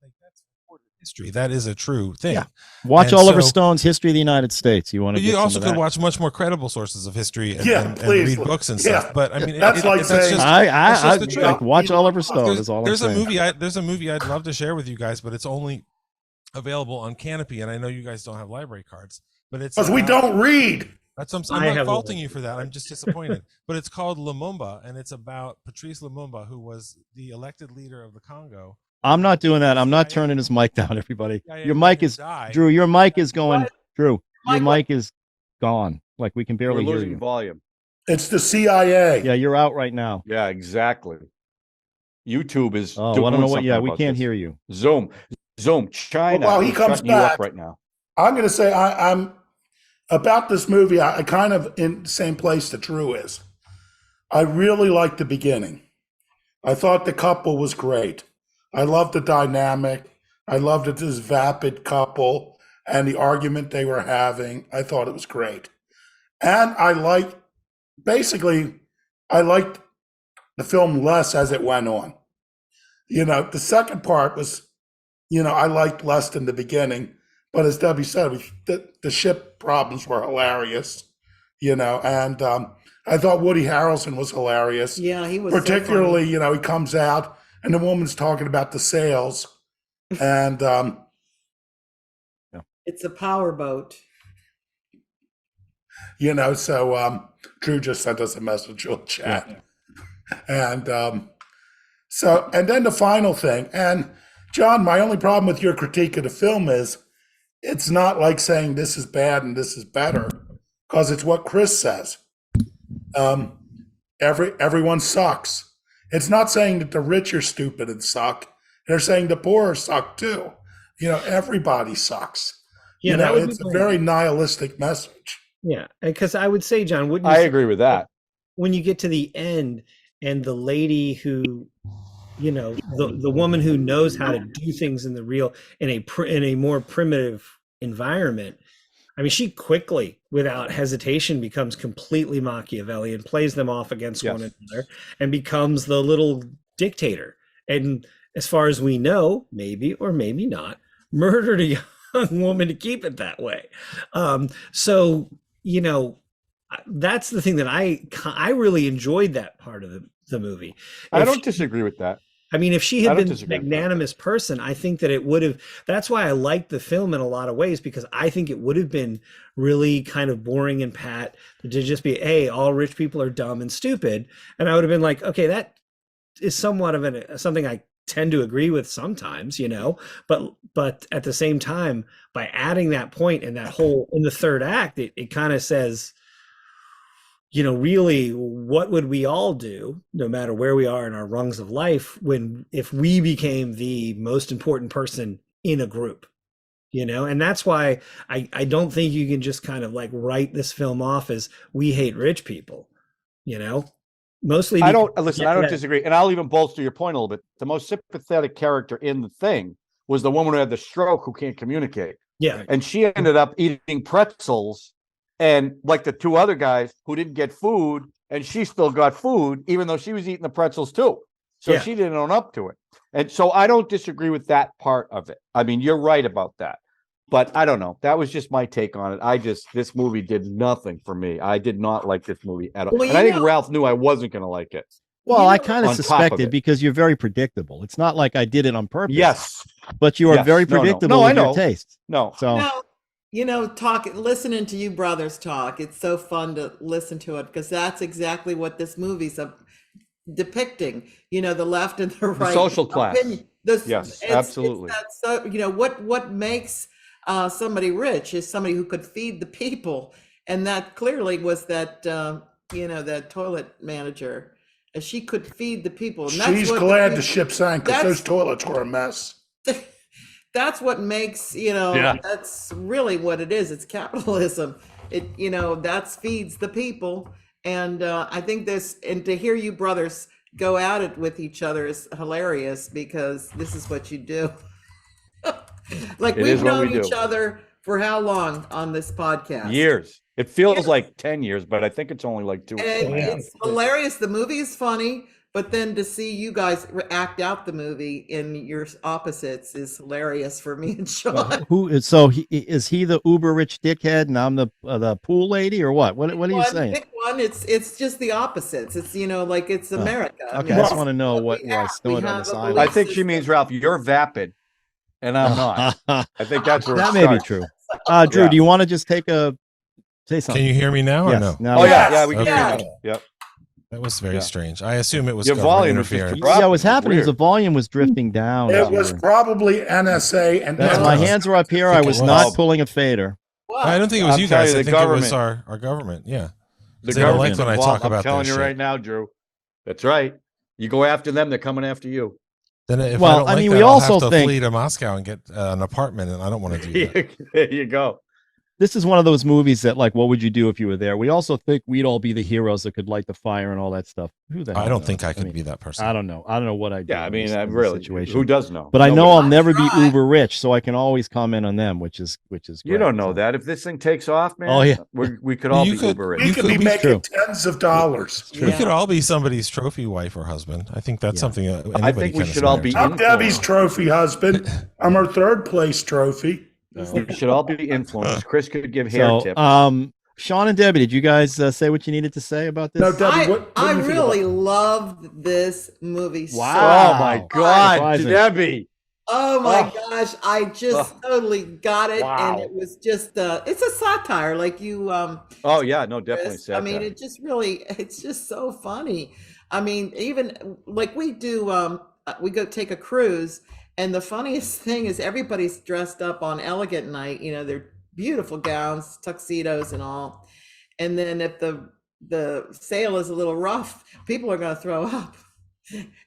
recorded history. That is a true thing. Yeah. Watch And Oliver so- Stone's History of the United States. You want to? You also could watch much more credible sources of history and please. read books and Yeah. stuff. But That's like saying- just, I that's just the truth. like watch Oliver Stone. Is all There's I'm a saying. there's a movie I'd love to share with you guys, but it's only available on Canopy, and I know you guys don't have library cards, but it's Because we don't read. That's I'm I not have faulting one. you for that. I'm just disappointed. But it's called Lumumba, and it's about Patrice Lumumba, who was the elected leader of the Congo. I'm not doing that. I'm not turning his mic down, everybody. Yeah, Your mic he is died. Drew. Your mic is going. What? Drew, your Michael- mic is gone. Like we can We're barely hear losing you. volume. It's the CIA. Yeah, you're out right now. Yeah, exactly. YouTube is. Oh, I doing don't know what. something Yeah, we about can't this. hear you. Zoom. China. Well, he is comes shutting you up back. right now. I'm going to say I'm about this movie. I kind of in the same place that Drew is. I really liked the beginning. I thought the couple was great. I loved the dynamic. I loved it, this vapid couple and the argument they were having. I thought it was great. And I liked the film less as it went on. The second part was, I liked less than the beginning. But as Debbie said, the ship problems were hilarious, and I thought Woody Harrelson was hilarious. Yeah, he was so Particularly, he comes out and the woman's talking about the sails. And It's a power boat. so Drew just sent us a message on chat. And and then the final thing. And John, my only problem with your critique of the film is it's not like saying this is bad and this is better, because it's what Chris says. Everyone sucks. It's not saying that the rich are stupid and suck. They're saying the poor suck too. Everybody sucks. Yeah, that would it's be a my- very nihilistic message. Yeah, because I would say, John, wouldn't I you say agree with that. when you get to the end and the lady who, you know, the woman who knows how to do things in the real, in a more primitive environment, I mean, she quickly, without hesitation, becomes completely Machiavellian, plays them off against one another, and becomes the little dictator. And as far as we know, maybe or maybe not, murdered a young woman to keep it that way. So, you know, that's the thing that I really enjoyed that part of the movie. I don't disagree with that. I mean, if she had been a magnanimous person, I think that it would have, that's why I like the film in a lot of ways, because I think it would have been really kind of boring and pat to just be, hey, all rich people are dumb and stupid. And I would have been like, okay, that is somewhat of something I tend to agree with sometimes, you know, but at the same time, by adding that point and that whole, in the third act, it kind of says, you know, really, what would we all do, no matter where we are in our rungs of life, if we became the most important person in a group, you know? And that's why I don't think you can just kind of like write this film off as we hate rich people, you know? Mostly, I don't disagree, and I'll even bolster your point a little bit. The most sympathetic character in the thing was the woman who had the stroke, who can't communicate. Yeah, and she ended up eating pretzels. And like the two other guys who didn't get food, and she still got food, even though she was eating the pretzels too. So she didn't own up to it. And so I don't disagree with that part of it. I mean, you're right about that. But I don't know. That was just my take on it. This movie did nothing for me. I did not like this movie at all. Well, and I think Ralph knew I wasn't going to like it. Well, I kind of suspected because you're very predictable. It's not like I did it on purpose. Yes. But you are very predictable with your taste. So. You know, listening to you brothers talk, it's so fun to listen to it, because that's exactly what this movie's depicting. You know, the left and the right, the social class. Yes, absolutely. So, you know, what makes somebody rich is somebody who could feed the people, and that clearly was that you know, that toilet manager. She could feed the people. And she's glad the ship sank, because those toilets were a mess. That's what makes, you know, that's really what it is. It's capitalism. It, you know, that feeds the people. And I think and to hear you brothers go at it with each other is hilarious, because this is what you do. Like, we've known each other for how long on this podcast? Years. It feels like 10 years, but I think it's only like 2. It's hilarious. The movie is funny. But then to see you guys act out the movie in your opposites is hilarious for me and Sean. Is he the uber rich dickhead and I'm the pool lady, or what? What are you saying? Pick one. It's just the opposites. It's, you know, like, it's America. Okay, I just want to know what I stood on this island. I think she means, Ralph, you're vapid and I'm not. I think that's where that may be true. Drew, do you want to just say something? Can you hear me now or no? Now we can hear you. Yep. That was very strange. I assume it was your volume interference. What was happening is the volume was drifting down. It was probably NSA and my hands were up here. I was not pulling a fader. Well, I don't think it was you guys. I think it was our government. Yeah. The government. Like when I talk about I'm telling you right now, Drew. That's right. You go after them, they're coming after you. Then if I mean, we also have to flee to Moscow and get an apartment, and I don't want to do that. There you go. This is one of those movies that, like, what would you do if you were there? We also think we'd all be the heroes that could light the fire and all that stuff. Who the hell I don't knows? think I could be that person. I don't know. I don't know what I do. Yeah, I mean, really, who does know? But I know I'll never be uber rich, so I can always comment on them, which is great. You don't know that. If this thing takes off, man, we could all be uber rich. We could be making tens of dollars. We could all be somebody's trophy wife or husband. I think that's something I think we should all be. I'm Debbie's trophy husband. I'm her third place trophy. We should all be influenced. Chris could give hair tips. Sean and Debbie, did you guys say what you needed to say about this? No, Debbie, what I really loved this movie. Wow! Oh my God, Debbie! Oh my gosh, I just totally got it, and it was just it's a satire, like you. Oh yeah, no, definitely satire. I mean, it's just so funny. I mean, even like we do, we go take a cruise. And the funniest thing is everybody's dressed up on elegant night. You know, they're beautiful gowns, tuxedos and all. And then if the sail is a little rough, people are going to throw up.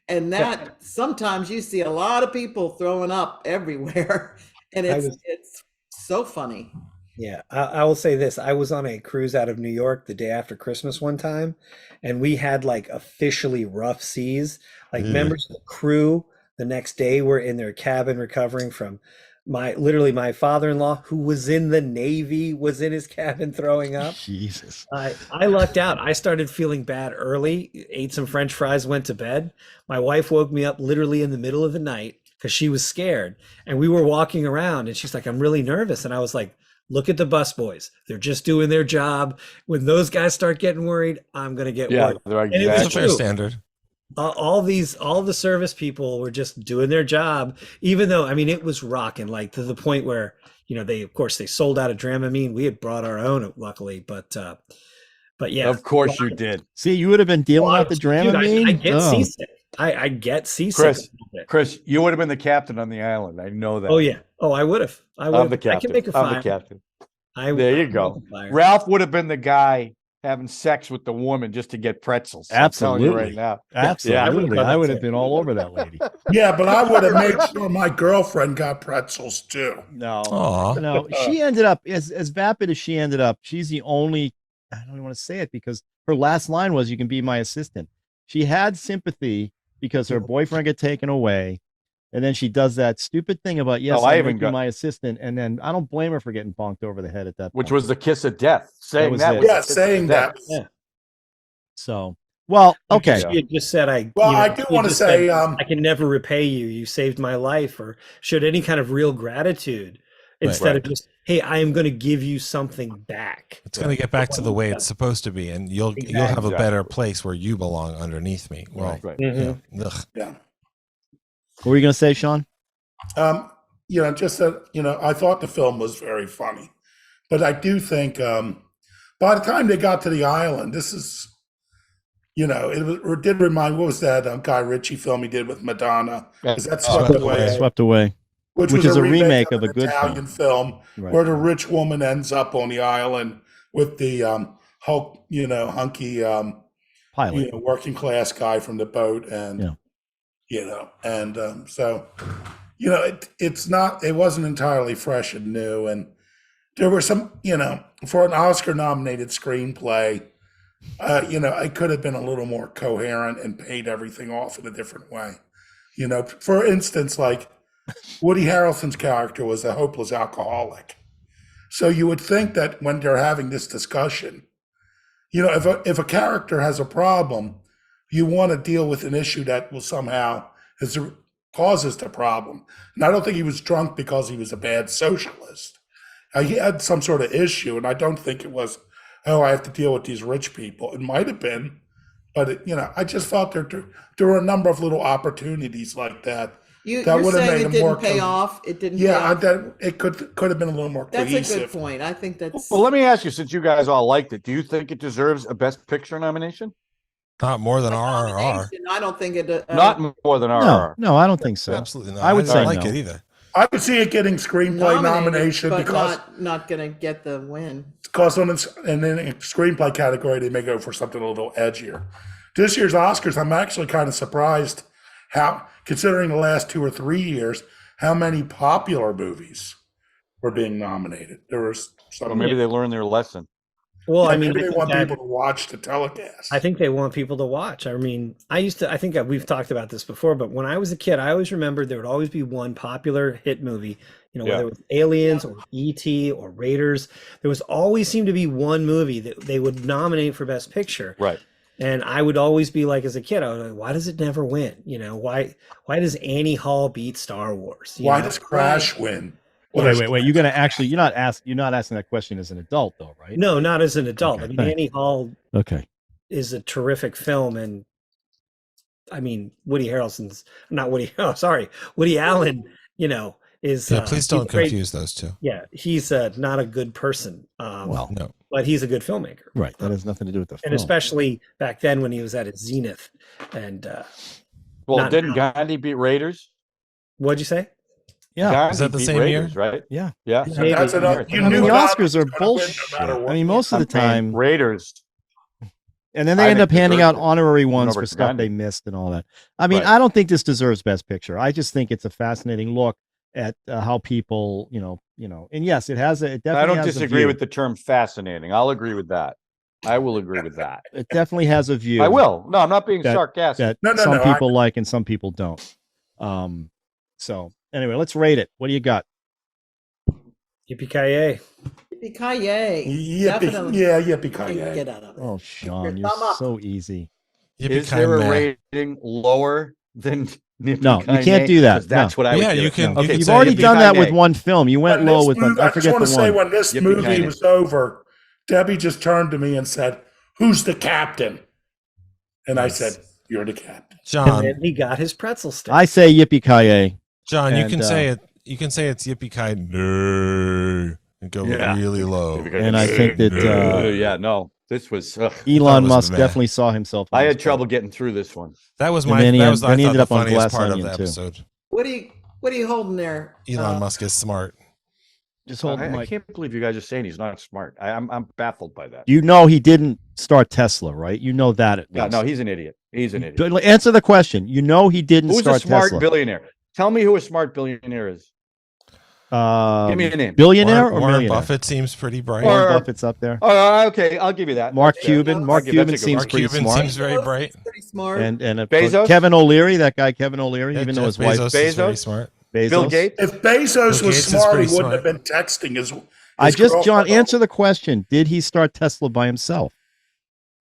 And that sometimes you see a lot of people throwing up everywhere. And it's so funny. Yeah, I will say this. I was on a cruise out of New York the day after Christmas one time, and we had like officially rough seas. Like Ugh. members of the crew the next day were in their cabin recovering from literally my father-in-law, who was in the Navy, was in his cabin throwing up. Jesus. I lucked out. I started feeling bad early, ate some French fries, went to bed. My wife woke me up literally in the middle of the night because she was scared. And we were walking around and she's like, I'm really nervous. And I was like, look at the busboys. They're just doing their job. When those guys start getting worried, I'm going to get worried. Right, And it was That's a fair true. standard. All the service people were just doing their job, even though, I mean, it was rocking, like to the point where, you know, they sold out of Dramamine. We had brought our own, luckily, but yeah. Of course you did. See, you would have been dealing Well, out the dude, Dramamine. I get Oh. seasick. I get seasick. Chris, a little bit. Chris, you would have been the captain on the island. I know that. Oh yeah. Oh, I would have. I'm the I captain. can make a I'm fire. the captain. I There you I'll go. make a fire. Ralph would have been the guy having sex with the woman just to get pretzels. I'm telling you right Absolutely. now. Absolutely. I would have it. been all over that lady. Yeah, but I would have made sure my girlfriend got pretzels too. No. Aw. No, she ended up as vapid as she ended up. She's the only. I don't even want to say it because her last line was, "You can be my assistant." She had sympathy because her boyfriend got taken away, and then she does that stupid thing about, "Yes, I I even make you got- my assistant," and then I don't blame her for getting bonked over the head at that Which point. was the kiss of death. Saying was that it. was the Yeah, kiss of saying death. that. Yeah. So, well, okay. She had just said, Well, I she do had want to just say, said, I can never repay you. You saved my life, or showed any kind of real gratitude instead of just, hey, I am going to give you something back. It's going to get back to the way it's supposed to be, and you'll have a better place where you belong underneath me. Well, Right. Mhm. yeah. Ugh. Yeah. What were you going to say, Sean? You know, just that, you know, I thought the film was very funny, but I do think by the time they got to the island, this is, you know, it did remind, what was that Guy Ritchie film he did with Madonna? Is that Swept Away? Swept Away. Which Which was is a remake of an a good Italian film Right. where the rich woman ends up on the island with the Hulk, you know, hunky, Pilot. you know, working class guy from the boat, and Yeah. you know, and so, you know, it wasn't entirely fresh and new, and there were some, you know, for an Oscar nominated screenplay, you know, it could have been a little more coherent and paid everything off in a different way. You know, for instance, like Woody Harrelson's character was a hopeless alcoholic. So you would think that when they're having this discussion, you know, if a character has a problem, you want to deal with an issue that will somehow causes the problem. And I don't think he was drunk because he was a bad socialist. He had some sort of issue, and I don't think it was, oh, I have to deal with these rich people. It might have been, but it, you know, I just felt there were a number of little opportunities like that. You're would have saying made it him didn't more pay off. It didn't. Pay Yeah, off. that it could have been a little more That's cohesive. a good point. I think that's. Well, let me ask you, since you guys all liked it, do you think it deserves a Best Picture nomination? Not more than a RRR. nomination. I don't think it. Not more than RRR. No, I don't think so. Absolutely not. I would don't say like no. it either. I could see it getting screenplay nomination but because not going to get the win. and then in screenplay category they may go for something a little edgier. This year's Oscars, I'm actually kind of surprised how, considering the last 2 or 3 years, how many popular movies were being nominated. There was some. Or maybe they learned their lesson. Well, I mean, maybe they want that- people to watch the telecast. I think they want people to watch. I mean, I think we've talked about this before, but when I was a kid, I always remembered there would always be one popular hit movie, you know, whether it was Aliens or E.T. or Raiders. There was always seemed to be one movie that they would nominate for Best Picture. Right. And I would always be like, as a kid, I was like, why does it never win? You know, why does Annie Hall beat Star Wars? You Why know? does Crash win? Wait. You're gonna actually you're not asking that question as an adult though, right? No, not as an adult. Okay, I mean, thanks. Annie Hall Okay. is a terrific film, and I mean, Woody Allen, you know, is Yeah, please don't he's a great- confuse those two. Yeah, he's not a good person. Well, No. but he's a good filmmaker. right. That has nothing to do with the And film. especially back then when he was at his zenith. And Well, Not didn't now. Gandhi beat Raiders? what'd you say? Yeah. Gandhi Is that the beat same year? Raiders, right? Yeah. Yeah. So that's Maybe. enough. You I mean, knew the God Oscars was are gonna win no bullshit. matter what. I mean, most of the time, Raiders. and then they I end up think handing deserved out it. honorary ones over for stuff Gandhi. they missed and all that. I mean, Right. I don't think this deserves Best Picture. I just think it's a fascinating look at how people, and yes, it has it definitely. I don't has a disagree view. with the term fascinating. I'll agree with that. I will agree with that. It definitely has a view. I will. No, I'm not being that- sarcastic. That some people like and some people don't. So anyway, let's rate it. What do you got? Yippee-Ki-Yay. Yippee-Ki-Yay. Definitely. Yeah, Yippee-Ki-Yay. Get out of it. Oh, Sean, Your thumb you're up. so easy. Is there a rating lower than No, you can't do that. 'Cause that's No. what I would Yeah, give you it. can. Okay, you You've can already say done that with Yippee-Ki-Yay. one film. You went When low this with movie- I I just forget want the to say, one. when this Yippee-Ki-Yay. movie was over, Debbie just turned to me and said, "Who's the captain?" And I said, "You're the captain." John, And then he got his pretzel stick. I say Yippee-Ki-Yay. John, you And, can say it. You can say it's Yippee-Ki-Yay and go Yeah. really low. And I think that yeah, no, this was. Elon was Musk meh. definitely saw himself. on I this had trouble getting through this one. That was And my. then he That en- was I then he thought ended the up on funniest Glass part of Onion, the too. episode. What are you holding there? Elon Musk is smart. Just hold the I mic. can't believe you guys are saying he's not smart. I'm baffled by that. You know he didn't start Tesla, right? You know that at No, least. no, he's an idiot. He's an idiot. But answer the question. You know he didn't Who's a start smart Tesla. billionaire? Tell me who a smart billionaire is. Give me a name. Billionaire or Warren millionaire? Buffett seems pretty bright. Or- Warren Buffett's up there. Oh, okay, I'll give you that. Mark That's- Cuban. Mark that's a Cuban good seems one. Mark pretty Cuban smart. seems very bright. Pretty smart. And Bezos? Kevin O'Leary, that guy Kevin O'Leary, Yeah, even though Jeff his wife Bezos is very Bezos? smart. Bezos. Bill Gates. If Bezos Bill was Gates is smart, pretty he wouldn't smart. have been texting his. I just, John, girlfriend. answer the question. Did he start Tesla by himself?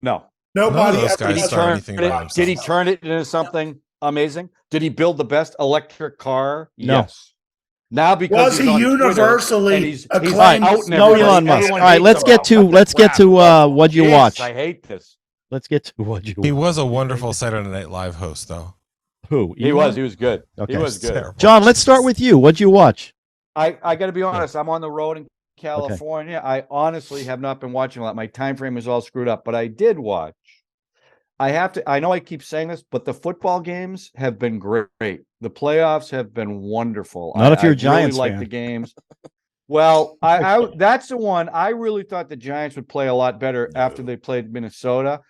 No. Nobody None of those ever guys does start that. anything by themselves. Did he turn it into something amazing? Did he build the best electric car? No. Yes. Now because Was he's he on Twitter universally and he's acclaimed? out and No everybody- Elon Musk. everyone All right, hates let's him. get to what you Jeez, watch. I hate this. Let's get to what you He watch. was a wonderful Saturday Night Live host, though. Who? He Elon? was. He was good. Okay. He was good. Terrible. John, let's start with you. What'd you watch? I got to be honest. I'm on the road in California. I honestly have not been watching a lot. My time frame is all screwed up, but I did watch. I know I keep saying this, but the football games have been great. The playoffs have been wonderful. Not if you're a I Giants really like fan. the games. Well, I that's the one I really thought the Giants would play a lot better after they played Minnesota.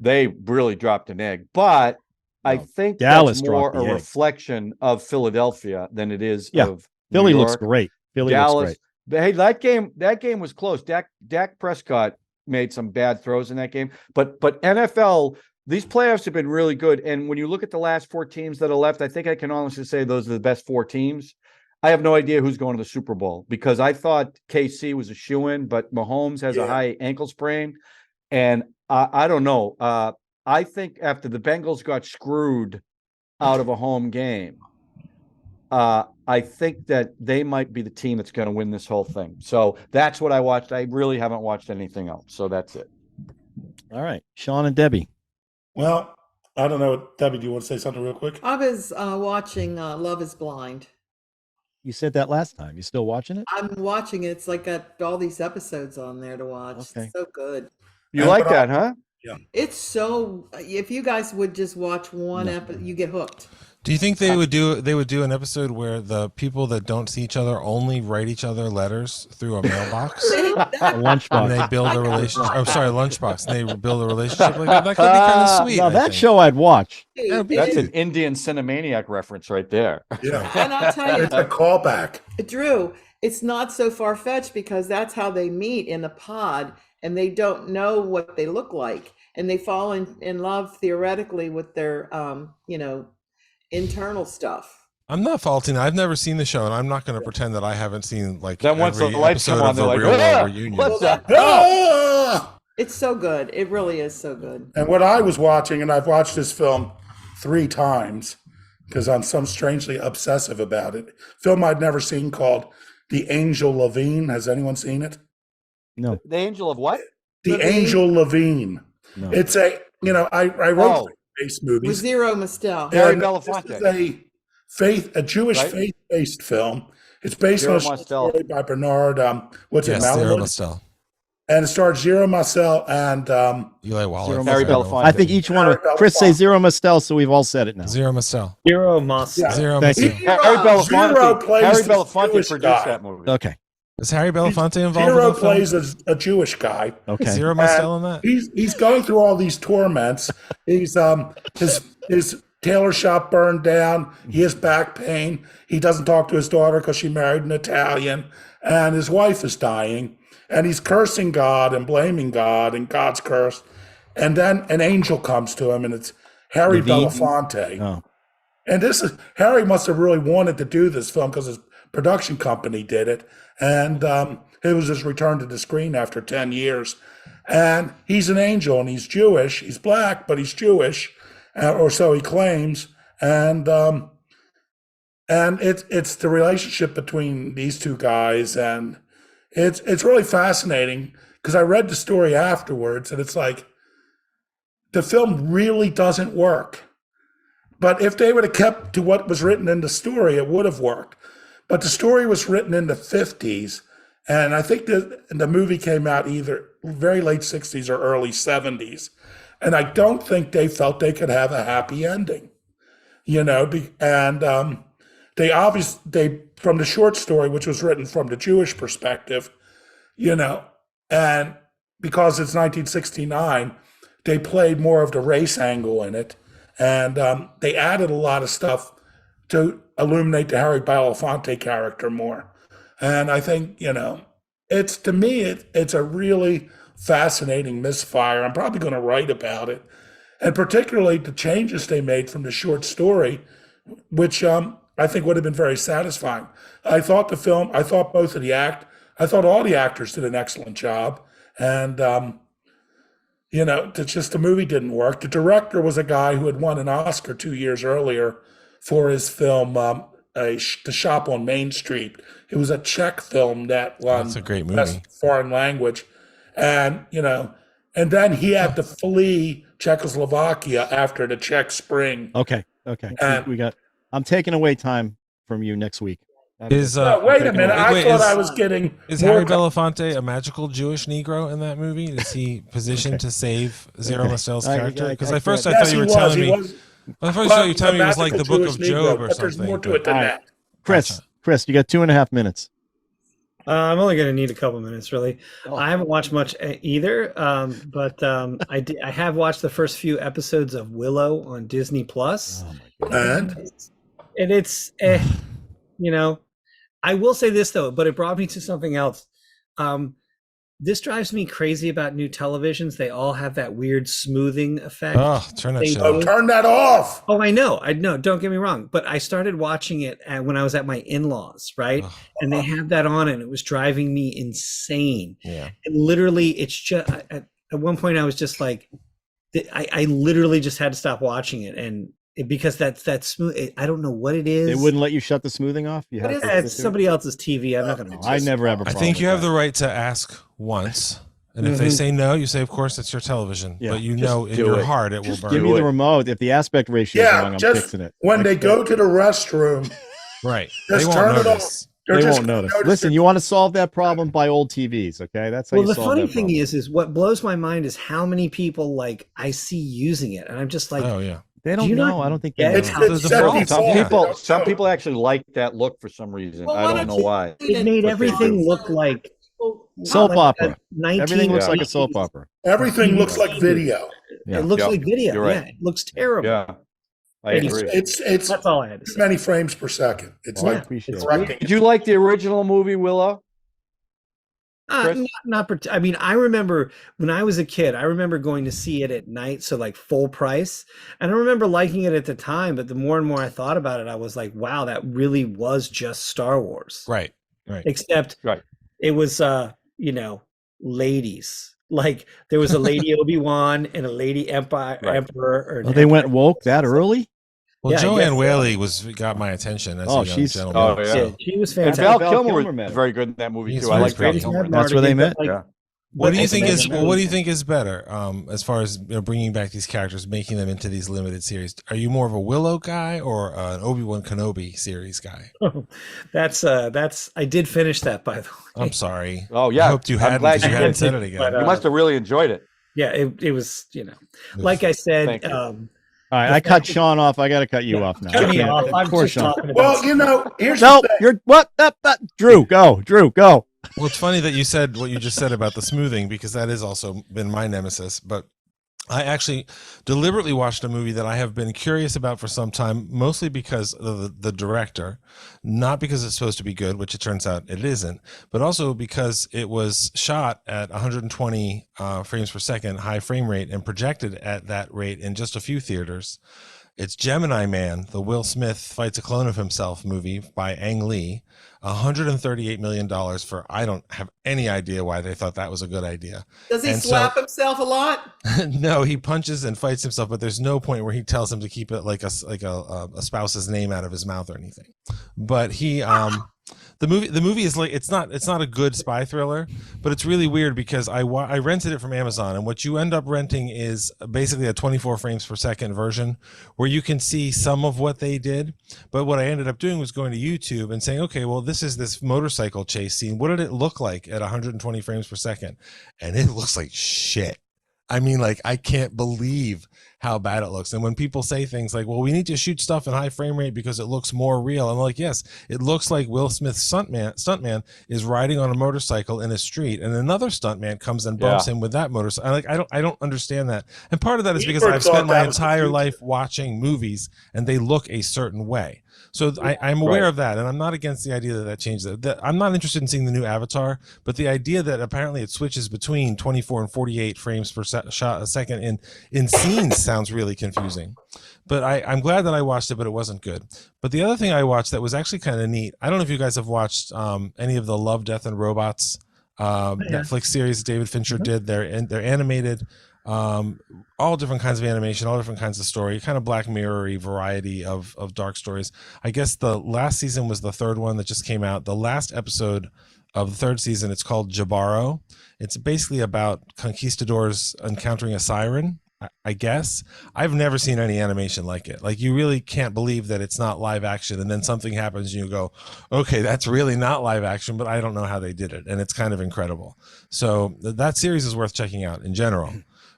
They really dropped an egg, but I No, think Dallas that's more dropped the a egg. reflection of Philadelphia than it is Yeah, of Philly New looks York. great. Philly Dallas. looks But hey, that game was close. Dak Prescott made some bad throws in that game, but NFL, these playoffs have been really good. And when you look at the last four teams that are left, I think I can honestly say those are the best four teams. I have no idea who's going to the Super Bowl because I thought KC was a shoo-in, but Mahomes has a high ankle sprain, and I don't know. I think after the Bengals got screwed out of a home game, I think that they might be the team that's going to win this whole thing. So that's what I watched. I really haven't watched anything else. So that's it. great. All right, Sean and Debbie. Well, I don't know. Debbie, do you want to say something real quick? I was watching Love is Blind. You said that last time. You still watching it? I'm watching it. It's like got all these episodes on there to watch. Okay. It's so good. You Yeah, like but that, huh? It's so. If you guys would just watch one episode, you get hooked. Do you think they would do an episode where the people that don't see each other only write each other letters through a mailbox? A And lunchbox. they build a relationship. Oh, sorry, lunchbox. And they build a relationship like that. That could be kind of sweet. Now I that think. show I'd watch. That'd be That's cute. an Indian Cinemaniac reference right there. Yeah. And I'll tell you, It's a callback. Drew, it's not so far fetched because that's how they meet in the pod, and they don't know what they look like, and they fall in love theoretically with their internal stuff. I'm not faulting. I've never seen the show, and I'm not going to pretend that I haven't seen like Then once the every lights come episode on, of they're the like, Real World "Ah, Reunion. what's that? Ah! It's so good. It really is so good. And what I was watching, and I've watched this film 3 times because I'm some strangely obsessive about it. Film I'd never seen called The Angel Levine. Has anyone seen it? No. The Angel of what? The Levine? Angel Levine. No. It's a, I wrote faith-based With movies. Zero Mastel. Harry And Belafonte. This is a Jewish Right? faith-based film. It's based Zero on a short Mostel. story by Bernard, Yes, Zero Malamud? Mostel. And it stars Zero Marcel and Eli Wallace. Zero Harry Mostel. Belafonte. I think each one of Harry Chris say Belafonte. Zero Mostel, so we've all said it now. Zero Mostel. Hero Moss. Yeah. Zero Thank Mostel. you. Harry Zero Belafonte. plays Harry this Belafonte Jewish produced guy. that movie. Okay. Is Harry Belafonte involved Zero in that film? plays a Jewish guy. Okay. Zero Mostel in that? He's going through all these torments. He's his tailor shop burned down. He has back pain. He doesn't talk to his daughter because she married an Italian, and his wife is dying. And he's cursing God and blaming God, and God's cursed. And then an angel comes to him, and it's Harry Belafonte. Oh. And Harry must have really wanted to do this film because his production company did it. And it was his return to the screen after 10 years. And he's an angel, and he's Jewish. He's black, but he's Jewish, or so he claims. And it's the relationship between these two guys, and it's really fascinating because I read the story afterwards, and it's like the film really doesn't work. But if they would have kept to what was written in the story, it would have worked. But the story was written in the 50s, and I think the movie came out either very late 60s or early 70s. And I don't think they felt they could have a happy ending, and they from the short story, which was written from the Jewish perspective, and because it's 1969, they played more of the race angle in it. And they added a lot of stuff to illuminate the Harry Belafonte character more. And I think, it's, to me, it's a really fascinating misfire. I'm probably going to write about it. And particularly the changes they made from the short story, which I think would have been very satisfying. I thought all the actors did an excellent job. And, the movie didn't work. The director was a guy who had won an Oscar 2 years earlier for his film, The Shop on Main Street. It was a Czech film that won That's a great movie. Best Foreign Language. And, and then he had to flee Czechoslovakia after the Czech Spring. Okay. I'm taking away time from you next week. Wait a minute. I was getting. Is Harry Belafonte a magical Jewish Negro in that movie? Is he positioned to save Zero Mostell's character? Because at first I thought you were telling me. I thought you were telling me it was like the Book of Job or something. There's more to it than that. Chris, you got 2.5 minutes. I'm only going to need a couple minutes, really. I haven't watched much either, but I have watched the first few episodes of Willow on Disney Plus. Oh my God. And it's, I will say this though, but it brought me to something else. This drives me crazy about new televisions. They all have that weird smoothing effect. Oh, turn that shit off. Turn that off. Oh, I know. Don't get me wrong. But I started watching it when I was at my in-laws, right? And they had that on, and it was driving me insane. Yeah. And literally, it's just at one point I was just like, I literally just had to stop watching it, and because that's smooth. I don't know what it is. They wouldn't let you shut the smoothing off. It's somebody else's TV. I'm not going to. I never have a problem. I think you have the right to ask once, and if they say no, you say, "Of course, it's your television." Yeah. But in your heart, it will burn. Give me the remote. If the aspect ratio is wrong, I'm fixing it. When they go to the restroom, right? Just turn it off. They won't notice. Listen, you want to solve that problem by old TVs, okay? That's how you solve that problem. Well, the funny thing is what blows my mind is how many people I see using it, and I'm just like, oh yeah. They don't know. I don't think they know. Some people actually like that look for some reason. I don't know why. It made everything look like soap opera. Everything looks like a soap opera. Everything looks like video. Yeah. It looks like video. Right. Yeah, it looks terrible. Yeah, I agree. It's that's all I had to say. Many frames per second. It's I appreciate it. Did you like the original movie, Willow? I mean, I remember when I was a kid, I remember going to see it at night, so full price. And I remember liking it at the time, but the more and more I thought about it, I was like, wow, that really was just Star Wars. Right. Except it was, ladies. There was a lady Obi-Wan and a lady Emperor. They went woke that early? Well, Joanne Whaley got my attention as a young gentleman. She was fantastic. And Val Kilmer was very good in that movie too. I like Val Kilmer. That's where they met. What do you think is better as far as bringing back these characters, making them into these limited series? Are you more of a Willow guy or an ObiWan Kenobi series guy? That's I did finish that, by the way. I'm sorry. Oh yeah, I hoped you hadn't because you hadn't said it again. But, you must have really enjoyed it. Yeah, it was like I said. All right, I cut Sean off. I got to cut you off now. Cut me off. I'm just talking about. Well, here's you're what? Drew, go. Well, it's funny that you said what you just said about the smoothing because that has also been my nemesis. But I actually deliberately watched a movie that I have been curious about for some time, mostly because of the director, not because it's supposed to be good, which it turns out it isn't, but also because it was shot at 120 frames per second, high frame rate, and projected at that rate in just a few theaters. It's Gemini Man, the Will Smith fights a clone of himself movie by Ang Lee. $138 million for, I don't have any idea why they thought that was a good idea. Does he slap himself a lot? No, he punches and fights himself, but there's no point where he tells him to keep it like a spouse's name out of his mouth or anything. But he the movie is like, it's not a good spy thriller, but it's really weird because I rented it from Amazon, and what you end up renting is basically a 24 frames per second version where you can see some of what they did. But what I ended up doing was going to YouTube and saying, okay, well, this is this motorcycle chase scene. What did it look like at 120 frames per second? And it looks like shit. I mean, like, I can't believe how bad it looks. And when people say things like, well, we need to shoot stuff in high frame rate because it looks more real, I'm like, yes, it looks like Will Smith's stuntman is riding on a motorcycle in a street, and another stuntman comes and bumps him with that motorcycle. I don't understand that. And part of that is because I've spent my entire life watching movies and they look a certain way. So I'm aware of that, and I'm not against the idea that changes it. I'm not interested in seeing the new Avatar, but the idea that apparently it switches between 24 and 48 frames per second in scenes sounds really confusing. But I'm glad that I watched it, but it wasn't good. But the other thing I watched that was actually kind of neat, I don't know if you guys have watched any of the Love, Death, and Robots Netflix series David Fincher did. They're animated. All different kinds of animation, all different kinds of story, kind of Black Mirror-y variety of dark stories. I guess the last season was the third one that just came out. The last episode of the third season, it's called Jabaro. It's basically about conquistadors encountering a siren, I guess. I've never seen any animation like it. Like, you really can't believe that it's not live action, and then something happens and you go, okay, that's really not live action, but I don't know how they did it. And it's kind of incredible. So that series is worth checking out in general.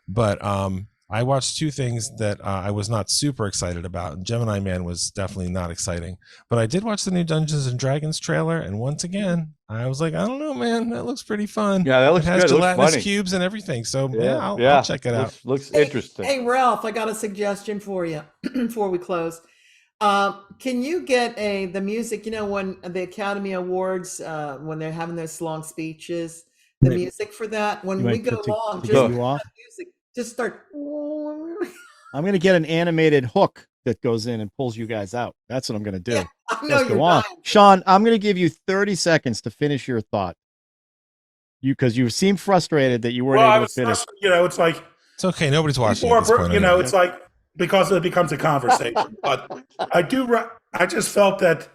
But I watched two things that I was not super excited about. Gemini Man was definitely not exciting. But I did watch the new Dungeons and Dragons trailer, and once again, I was like, I don't know, man, that looks pretty fun. Yeah, that looks it has good. gelatinous cubes and everything. So I'll check it out. Looks interesting. Hey, Ralph, I got a suggestion for you before we close. Can you get the music? You know, when the Academy Awards, when they're having those long speeches, the music for that. When we go long, just start. I'm going to get an animated hook that goes in and pulls you guys out. That's what I'm going to do. Yeah, I know you're on. Sean, I'm going to give you 30 seconds to finish your thought. Because you seem frustrated that you weren't able to finish. You know, it's like, it's okay. Nobody's watching. At this point, you know, it's like, because it becomes a conversation. But I just felt that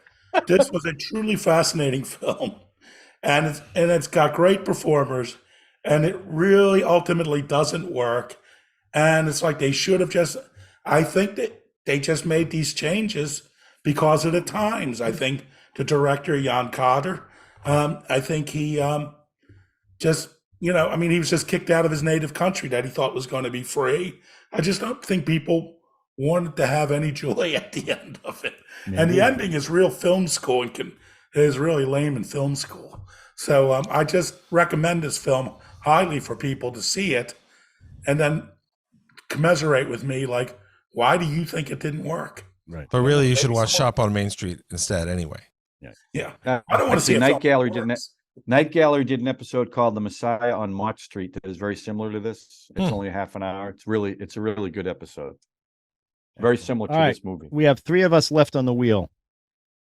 this was a truly fascinating film, and it's got great performers. And it really ultimately doesn't work. And it's like they should have I think that they just made these changes because of the times. I think the director, Jan Cotter, I think he just, you know, I mean, he was just kicked out of his native country that he thought was going to be free. I just don't think people wanted to have any joy at the end of it. Maybe. And the ending is real film school and is really lame in film school. So I just recommend this film highly for people to see it and then commiserate with me, like, why do you think it didn't work? Right. But really, you should watch Shop on Main Street instead anyway. Yeah. I don't want to see Night Gallery did an episode called The Messiah on Mott Street that is very similar to this. It's only a half an hour. It's a really good episode. Very similar to this movie. We have 3 of us left on the wheel.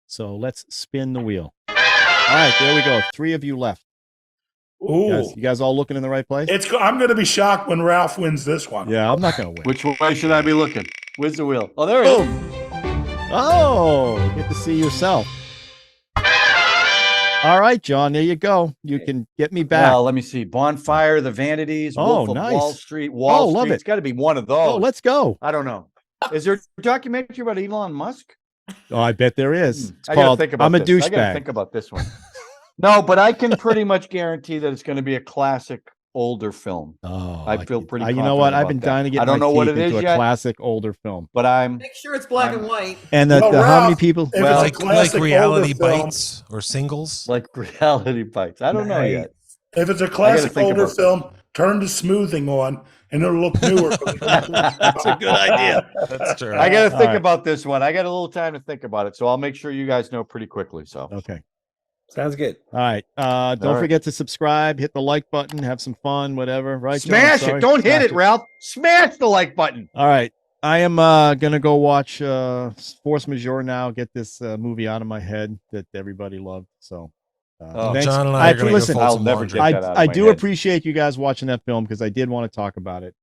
So let's spin the wheel. All right, there we go. 3 of you left. Ooh. You guys all looking in the right place? I'm going to be shocked when Ralph wins this one. Yeah, I'm not going to win. Which way should I be looking? Where's the wheel? Oh, there it is. Oh, get to see yourself. All right, John, there you go. You can get me back. Well, let me see. Bonfire, The Vanities, Wolf of Wall Street, Wall Street. Love it. It's got to be one of those. Oh, let's go. I don't know. Is there a documentary about Elon Musk? Oh, I bet there is. It's I called think about I'm a this. I got to Douchebag. think about this one. No, but I can pretty much guarantee that it's going to be a classic older film. Oh, I feel pretty You know what? I've been dying to get my teeth into a classic older film. But make sure it's black and white. And how many people? Well, like reality bites or singles? Like reality bites. I don't know yet. If it's a classic older film, turn the smoothing on and it'll look newer. That's a good idea. That's true. I got to think right. about this one. I got a little time to think about it, so I'll make sure you guys know pretty quickly. So Okay. Sounds good. All right. Don't All right. forget to subscribe, hit the like button, have some fun, whatever. Right? John? smash Sorry. it. Don't hit Smash it, Ralph. Smash the like button. All right. I am gonna go watch Force Majeure now. Get this movie out of my head that everybody loved. So, thanks. John and I are going to listen, go fold I'll some never laundry. get that out of I my do head. appreciate you guys watching that film because I did want to talk about it.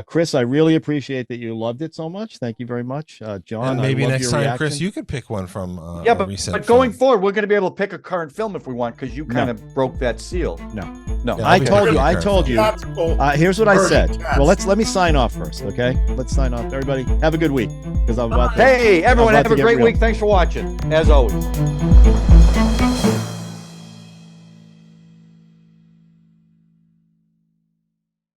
Chris, I really appreciate that you loved it so much. Thank you very much. John, And maybe I loved next your time, reaction. Chris, you could pick one from Yeah, a but recent going film. forward, we're going to be able to pick a current film if we want, because you kind of broke that seal. No. No. Yeah, I I'll be told you. happy I to told you. Theatrical Here's what I said. version, yes. Well, let me sign off first, okay? Let's sign off. Everybody, have a good week because I'm about to. Hey, everyone, I'm about have to a get great real. week. Thanks for watching, as always.